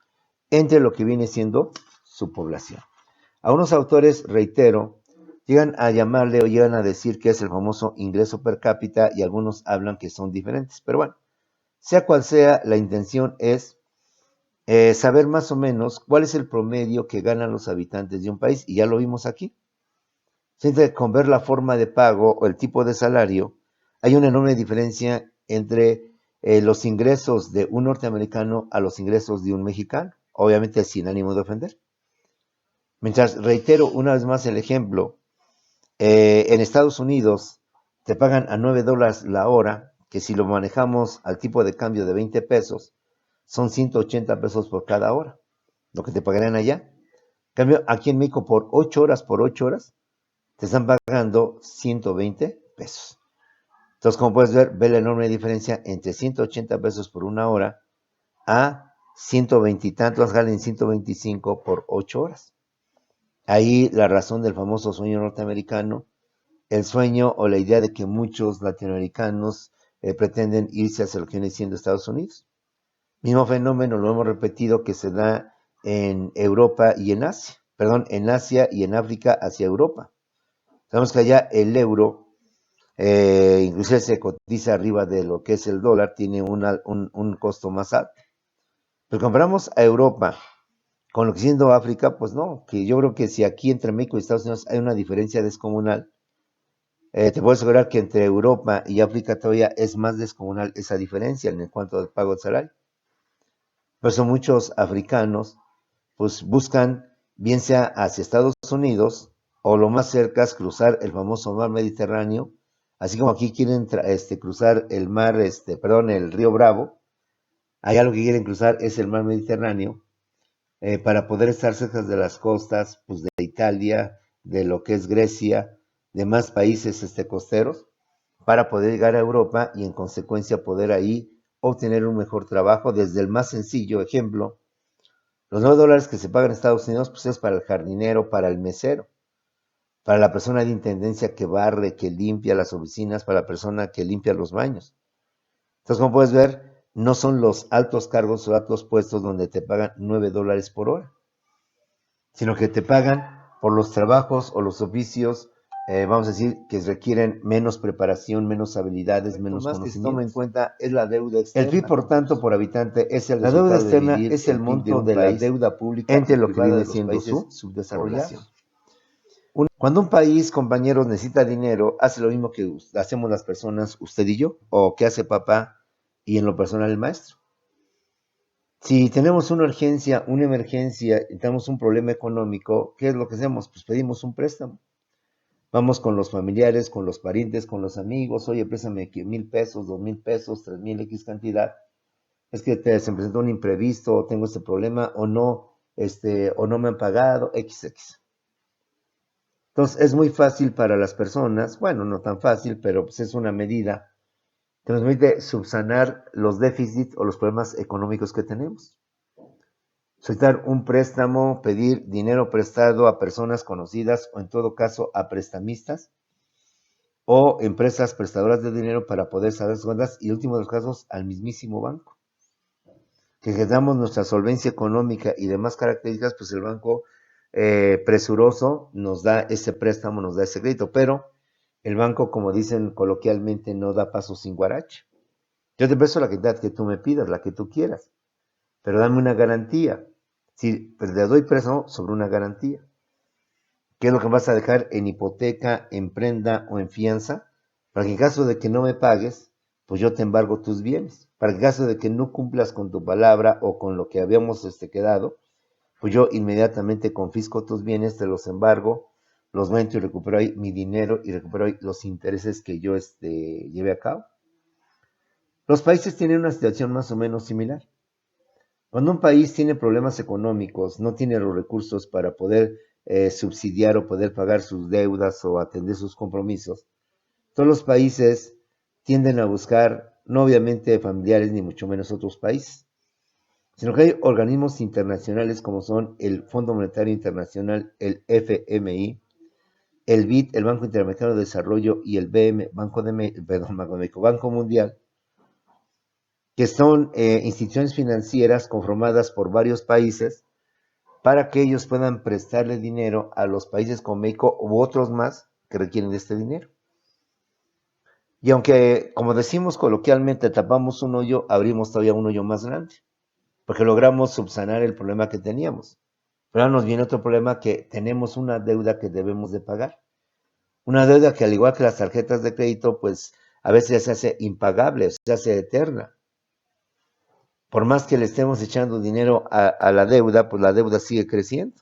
entre lo que viene siendo su población. A unos autores, reitero, llegan a llamarle o llegan a decir que es el famoso ingreso per cápita y algunos hablan que son diferentes. Pero bueno, sea cual sea, la intención es saber más o menos cuál es el promedio que ganan los habitantes de un país, y ya lo vimos aquí. Siempre con ver la forma de pago o el tipo de salario, hay una enorme diferencia entre los ingresos de un norteamericano a los ingresos de un mexicano, obviamente sin ánimo de ofender. Mientras, reitero una vez más el ejemplo, en Estados Unidos te pagan a $9 la hora, que si lo manejamos al tipo de cambio de 20 pesos, son 180 pesos por cada hora, lo que te pagarían allá. En cambio, aquí en México por 8 horas, te están pagando 120 pesos. Entonces, como puedes ver, ve la enorme diferencia entre 180 pesos por una hora a 120 y tantos, galen 125 por 8 horas. Ahí la razón del famoso sueño norteamericano, el sueño o la idea de que muchos latinoamericanos pretenden irse hacia lo que viene siendo Estados Unidos. Mismo fenómeno lo hemos repetido que se da en Europa y en Asia, en Asia y en África hacia Europa. Sabemos que allá el euro, inclusive se cotiza arriba de lo que es el dólar, tiene un costo más alto. Pero comparamos a Europa con lo que siendo África, pues no, que yo creo que si aquí entre México y Estados Unidos hay una diferencia descomunal, te puedo asegurar que entre Europa y África todavía es más descomunal esa diferencia en cuanto al pago del salario. Por eso muchos africanos pues buscan, bien sea hacia Estados Unidos o lo más cerca es cruzar el famoso mar Mediterráneo, así como aquí quieren cruzar el mar, el río Bravo, allá lo que quieren cruzar es el mar Mediterráneo, para poder estar cerca de las costas pues, de Italia, de lo que es Grecia, de más países costeros, para poder llegar a Europa y en consecuencia poder ahí obtener un mejor trabajo. Desde el más sencillo ejemplo, los $9 que se pagan en Estados Unidos pues es para el jardinero, para el mesero, para la persona de intendencia que barre, que limpia las oficinas, para la persona que limpia los baños. Entonces, como puedes ver, no son los altos cargos o altos puestos donde te pagan $9 por hora, sino que te pagan por los trabajos o los oficios, vamos a decir, que requieren menos preparación, menos habilidades, menos conocimientos. Que se toma en cuenta es la deuda externa. El PIB, por tanto, por habitante es el resultado. La deuda externa es el monto de la deuda pública entre lo que viene siendo su subdesarrollación. Cuando un país, compañeros, necesita dinero, hace lo mismo que hacemos las personas, usted y yo, o que hace papá y en lo personal el maestro. Si tenemos una urgencia, una emergencia, y tenemos un problema económico, ¿qué es lo que hacemos? Pues pedimos un préstamo. Vamos con los familiares, con los parientes, con los amigos, oye, préstame 1,000 pesos, 2,000 pesos, 3,000 X cantidad. Es que se presentó un imprevisto, o tengo este problema, o no me han pagado, XX. Entonces, es muy fácil para las personas, bueno, no tan fácil, pero pues es una medida que nos permite subsanar los déficits o los problemas económicos que tenemos. Solicitar un préstamo, pedir dinero prestado a personas conocidas o en todo caso a prestamistas o empresas prestadoras de dinero para poder saber sus cuentas y en último de los casos al mismísimo banco. Que damos nuestra solvencia económica y demás características, pues el banco presuroso nos da ese préstamo, nos da ese crédito, pero el banco, como dicen coloquialmente, no da paso sin guarache. Yo te presto la cantidad que tú me pidas, la que tú quieras, pero dame una garantía. Si pues, te doy préstamo sobre una garantía. ¿Qué es lo que vas a dejar en hipoteca, en prenda o en fianza? Para que en caso de que no me pagues, pues yo te embargo tus bienes. Para que en caso de que no cumplas con tu palabra o con lo que habíamos quedado, pues yo inmediatamente confisco tus bienes, te los embargo, los vendo y recupero ahí mi dinero y recupero ahí los intereses que yo llevé a cabo. Los países tienen una situación más o menos similar. Cuando un país tiene problemas económicos, no tiene los recursos para poder subsidiar o poder pagar sus deudas o atender sus compromisos, todos los países tienden a buscar, no obviamente familiares ni mucho menos otros países, sino que hay organismos internacionales como son el Fondo Monetario Internacional, el FMI, el BID, el Banco Interamericano de Desarrollo y el BM, Banco Mundial, que son instituciones financieras conformadas por varios países para que ellos puedan prestarle dinero a los países como México u otros más que requieren de este dinero. Y aunque, como decimos coloquialmente, tapamos un hoyo, abrimos todavía un hoyo más grande, porque logramos subsanar el problema que teníamos. Pero ahora nos viene otro problema, que tenemos una deuda que debemos de pagar. Una deuda que, al igual que las tarjetas de crédito, pues a veces se hace impagable, se hace eterna. Por más que le estemos echando dinero a la deuda, pues la deuda sigue creciendo.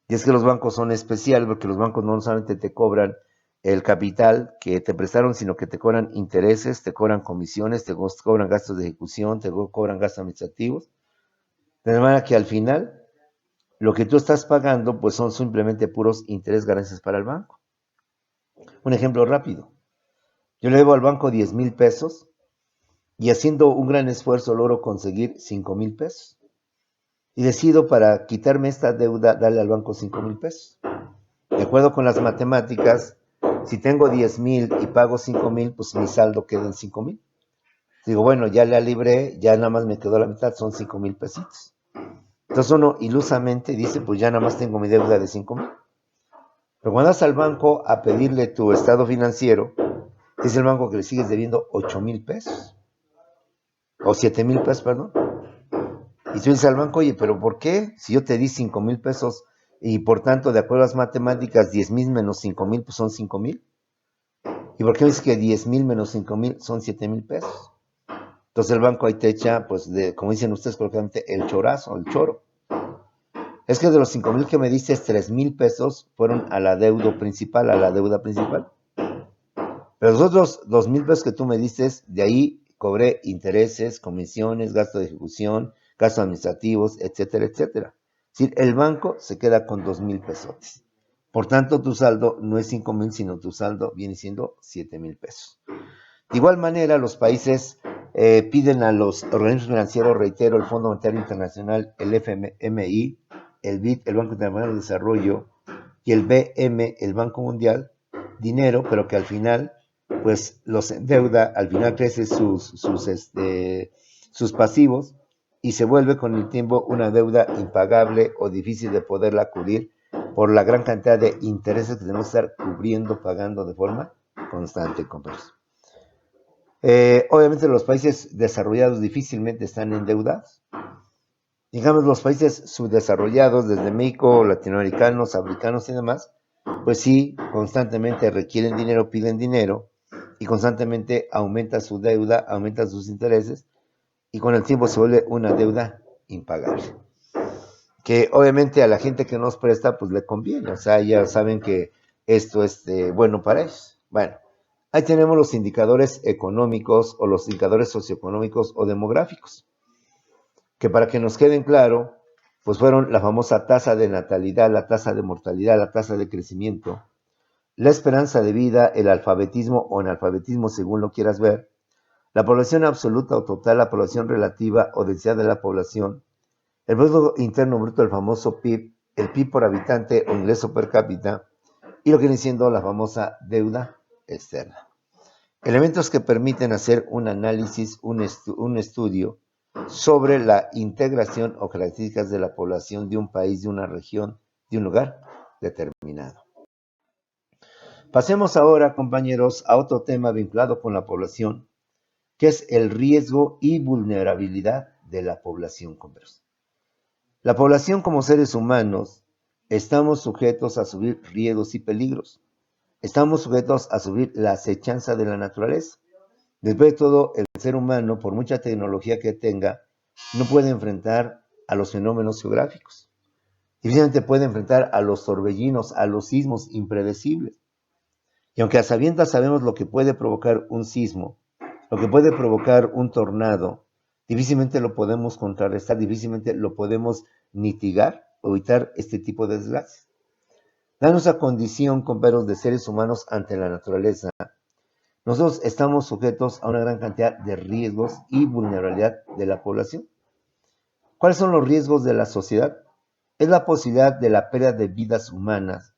Y es que los bancos son especiales, porque los bancos no solamente te cobran el capital que te prestaron, sino que te cobran intereses, te cobran comisiones, te cobran gastos de ejecución, te cobran gastos administrativos. De manera que al final, lo que tú estás pagando, pues son simplemente puros intereses ganancias para el banco. Un ejemplo rápido. Yo le debo al banco 10,000 pesos y haciendo un gran esfuerzo logro conseguir 5,000 pesos. Y decido, para quitarme esta deuda, darle al banco 5,000 pesos. De acuerdo con las matemáticas, si tengo 10,000 y pago 5,000, pues mi saldo queda en 5,000. Digo, bueno, ya la libré, ya nada más me quedó la mitad, son 5,000 pesitos. Entonces uno ilusamente dice, pues ya nada más tengo mi deuda de 5,000. Pero cuando vas al banco a pedirle tu estado financiero, dice el banco que le sigues debiendo 8,000 pesos. O 7,000 pesos, perdón. Y tú dices al banco, oye, ¿pero por qué? Si yo te di 5,000 pesos y por tanto, de acuerdo a las matemáticas, 10,000 menos 5,000, pues son 5,000. ¿Y por qué dices que 10,000 menos 5,000 son 7,000 pesos? Entonces el banco ahí te echa, pues, como dicen ustedes coloquialmente, el chorazo, el choro. Es que de los 5,000 que me diste, 3,000 pesos fueron a la deuda principal, Pero los otros 2,000 pesos que tú me diste, de ahí cobré intereses, comisiones, gasto de ejecución, gastos administrativos, etcétera, etcétera. Es decir, el banco se queda con 2,000 pesos. Por tanto, tu saldo no es 5,000, sino tu saldo viene siendo 7,000 pesos. De igual manera, los países piden a los organismos financieros, reitero, el Fondo Monetario Internacional, el FMI, el BID, el Banco Interamericano de Desarrollo, y el BM, el Banco Mundial, dinero, pero que al final, pues los endeuda, al final crece sus pasivos y se vuelve con el tiempo una deuda impagable o difícil de poderla cubrir por la gran cantidad de intereses que tenemos que estar cubriendo, pagando de forma constante, compañeros. Obviamente los países desarrollados difícilmente están endeudados. Digamos, los países subdesarrollados, desde México, latinoamericanos, africanos y demás, pues sí, constantemente requieren dinero, piden dinero, y constantemente aumenta su deuda, aumentan sus intereses, y con el tiempo se vuelve una deuda impagable. Que obviamente a la gente que nos presta, pues le conviene, o sea, ya saben que esto es bueno para ellos. Bueno, ahí tenemos los indicadores económicos o los indicadores socioeconómicos o demográficos, que para que nos queden claro, pues fueron la famosa tasa de natalidad, la tasa de mortalidad, la tasa de crecimiento, la esperanza de vida, el alfabetismo o analfabetismo según lo quieras ver, la población absoluta o total, la población relativa o densidad de la población, el Producto Interno Bruto, el famoso PIB, el PIB por habitante o ingreso per cápita, y lo que viene siendo la famosa deuda externa. Elementos que permiten hacer un análisis, un estudio sobre la integración o características de la población de un país, de una región, de un lugar determinado. Pasemos ahora, compañeros, a otro tema vinculado con la población, que es el riesgo y vulnerabilidad de la población, compañeros. La población como seres humanos estamos sujetos a sufrir riesgos y peligros. Estamos sujetos a sufrir la acechanza de la naturaleza. Después de todo, el ser humano, por mucha tecnología que tenga, no puede enfrentar a los fenómenos geográficos. Difícilmente puede enfrentar a los torbellinos, a los sismos impredecibles. Y aunque a sabiendas sabemos lo que puede provocar un sismo, lo que puede provocar un tornado, difícilmente lo podemos contrarrestar, difícilmente lo podemos mitigar o evitar este tipo de desgracias. Dada nuestra condición, compañeros, de seres humanos ante la naturaleza, nosotros estamos sujetos a una gran cantidad de riesgos y vulnerabilidad de la población. ¿Cuáles son los riesgos de la sociedad? Es la posibilidad de la pérdida de vidas humanas,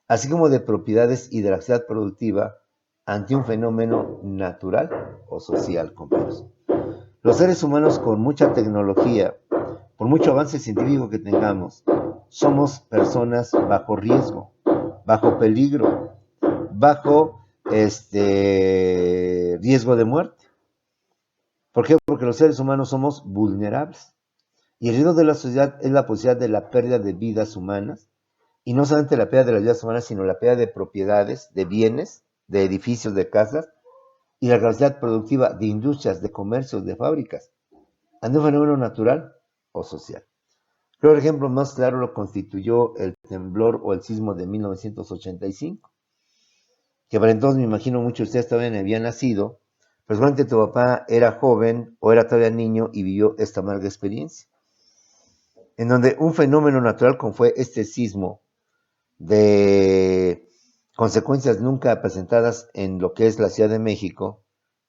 así como de propiedades y de la actividad productiva ante un fenómeno natural o social, compañeros. Los seres humanos con mucha tecnología, por mucho avance científico que tengamos, somos personas bajo riesgo, bajo peligro, bajo riesgo de muerte. ¿Por qué? Porque los seres humanos somos vulnerables. Y el riesgo de la sociedad es la posibilidad de la pérdida de vidas humanas, y no solamente la pérdida de las vidas humanas, sino la pérdida de propiedades, de bienes, de edificios, de casas, y la capacidad productiva de industrias, de comercios, de fábricas, ante un fenómeno natural o social. Creo que el ejemplo más claro lo constituyó el temblor o el sismo de 1985, que para entonces me imagino muchos de ustedes todavía no habían nacido, pero seguramente tu papá era joven o era todavía niño y vivió esta amarga experiencia, en donde un fenómeno natural como fue este sismo, de consecuencias nunca presentadas en lo que es la Ciudad de México,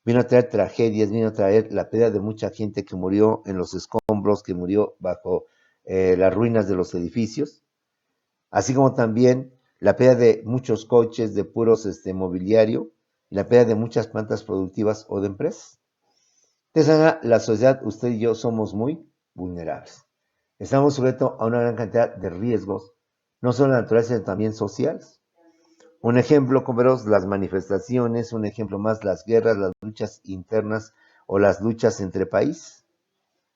vino a traer tragedias, vino a traer la pérdida de mucha gente que murió en los escombros, que murió bajo las ruinas de los edificios, así como también la pérdida de muchos coches, de puros mobiliario, y la pérdida de muchas plantas productivas o de empresas. Entonces, la sociedad, usted y yo somos muy vulnerables. Estamos sujetos a una gran cantidad de riesgos, no solo naturales, sino también sociales. Un ejemplo, como veremos, las manifestaciones, un ejemplo más, las guerras, las luchas internas o las luchas entre países,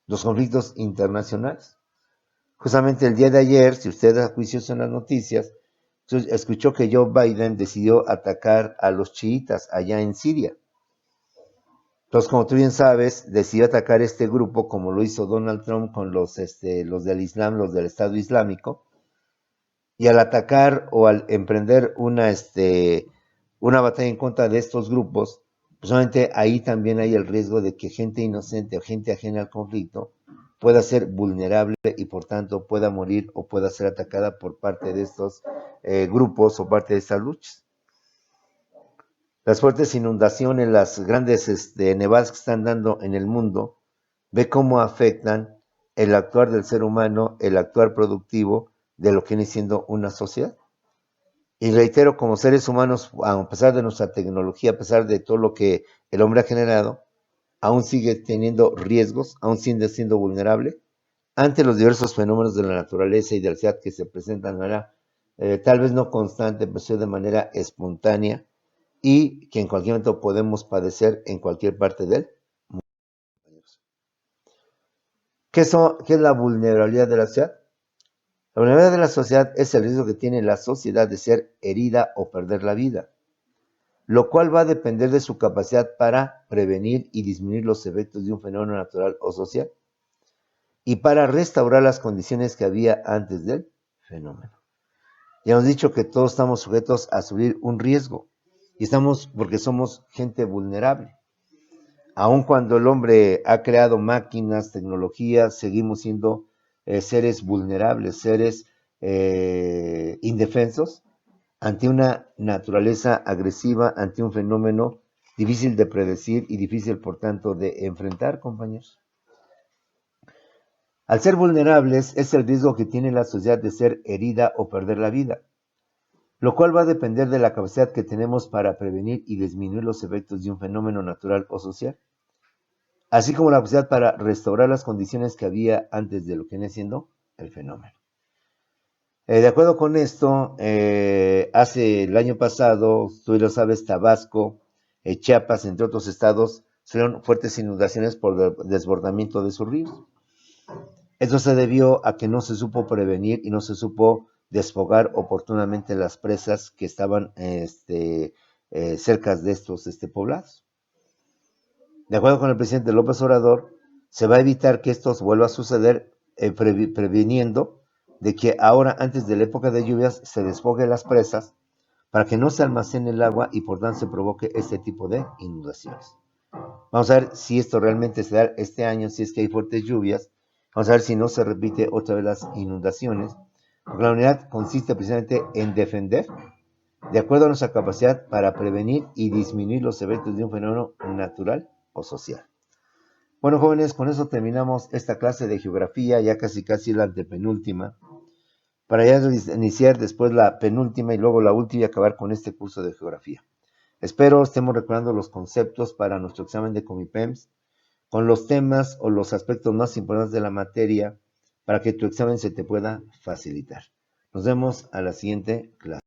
los conflictos internacionales. Justamente el día de ayer, si ustedes a juicio son las noticias, escuchó que Joe Biden decidió atacar a los chiitas allá en Siria. Entonces, como tú bien sabes, decidió atacar este grupo como lo hizo Donald Trump con los del Islam, los del Estado Islámico, y al atacar o al emprender una batalla en contra de estos grupos, pues obviamente ahí también hay el riesgo de que gente inocente o gente ajena al conflicto pueda ser vulnerable y por tanto pueda morir o pueda ser atacada por parte de estos grupos o parte de estas luchas. Las fuertes inundaciones, las grandes nevadas que están dando en el mundo, ve cómo afectan el actuar del ser humano, el actuar productivo de lo que viene siendo una sociedad. Y reitero, como seres humanos, a pesar de nuestra tecnología, a pesar de todo lo que el hombre ha generado, aún sigue teniendo riesgos, aún sigue siendo vulnerable ante los diversos fenómenos de la naturaleza y de la sociedad que se presentan de manera, tal vez no constante, pero de manera espontánea, y que en cualquier momento podemos padecer en cualquier parte del mundo. ¿Qué es la vulnerabilidad de la sociedad? La vulnerabilidad de la sociedad es el riesgo que tiene la sociedad de ser herida o perder la vida, lo cual va a depender de su capacidad para prevenir y disminuir los efectos de un fenómeno natural o social y para restaurar las condiciones que había antes del fenómeno. Ya hemos dicho que todos estamos sujetos a sufrir un riesgo. Y estamos porque somos gente vulnerable. Aun cuando el hombre ha creado máquinas, tecnologías, seguimos siendo seres vulnerables, seres indefensos ante una naturaleza agresiva, ante un fenómeno difícil de predecir y difícil, por tanto, de enfrentar, compañeros. Al ser vulnerables es el riesgo que tiene la sociedad de ser herida o perder la vida, lo cual va a depender de la capacidad que tenemos para prevenir y disminuir los efectos de un fenómeno natural o social, así como la capacidad para restaurar las condiciones que había antes de lo que viene siendo el fenómeno. De acuerdo con esto, hace el año pasado, tú lo sabes, Tabasco, Chiapas, entre otros estados, sufrieron fuertes inundaciones por desbordamiento de sus ríos. Esto se debió a que no se supo prevenir y no se supo desfogar oportunamente las presas que estaban cerca de estos poblados. De acuerdo con el presidente López Obrador, se va a evitar que esto vuelva a suceder previniendo de que ahora, antes de la época de lluvias, se desfogue las presas para que no se almacene el agua y por tanto se provoque este tipo de inundaciones. Vamos a ver si esto realmente se da este año, si es que hay fuertes lluvias. Vamos a ver si no se repite otra vez las inundaciones. Porque la unidad consiste precisamente en defender, de acuerdo a nuestra capacidad, para prevenir y disminuir los efectos de un fenómeno natural o social. Bueno, jóvenes, con eso terminamos esta clase de geografía, ya casi la antepenúltima, para ya iniciar después la penúltima y luego la última y acabar con este curso de geografía. Espero estemos recordando los conceptos para nuestro examen de Comipems, con los temas o los aspectos más importantes de la materia, para que tu examen se te pueda facilitar. Nos vemos a la siguiente clase.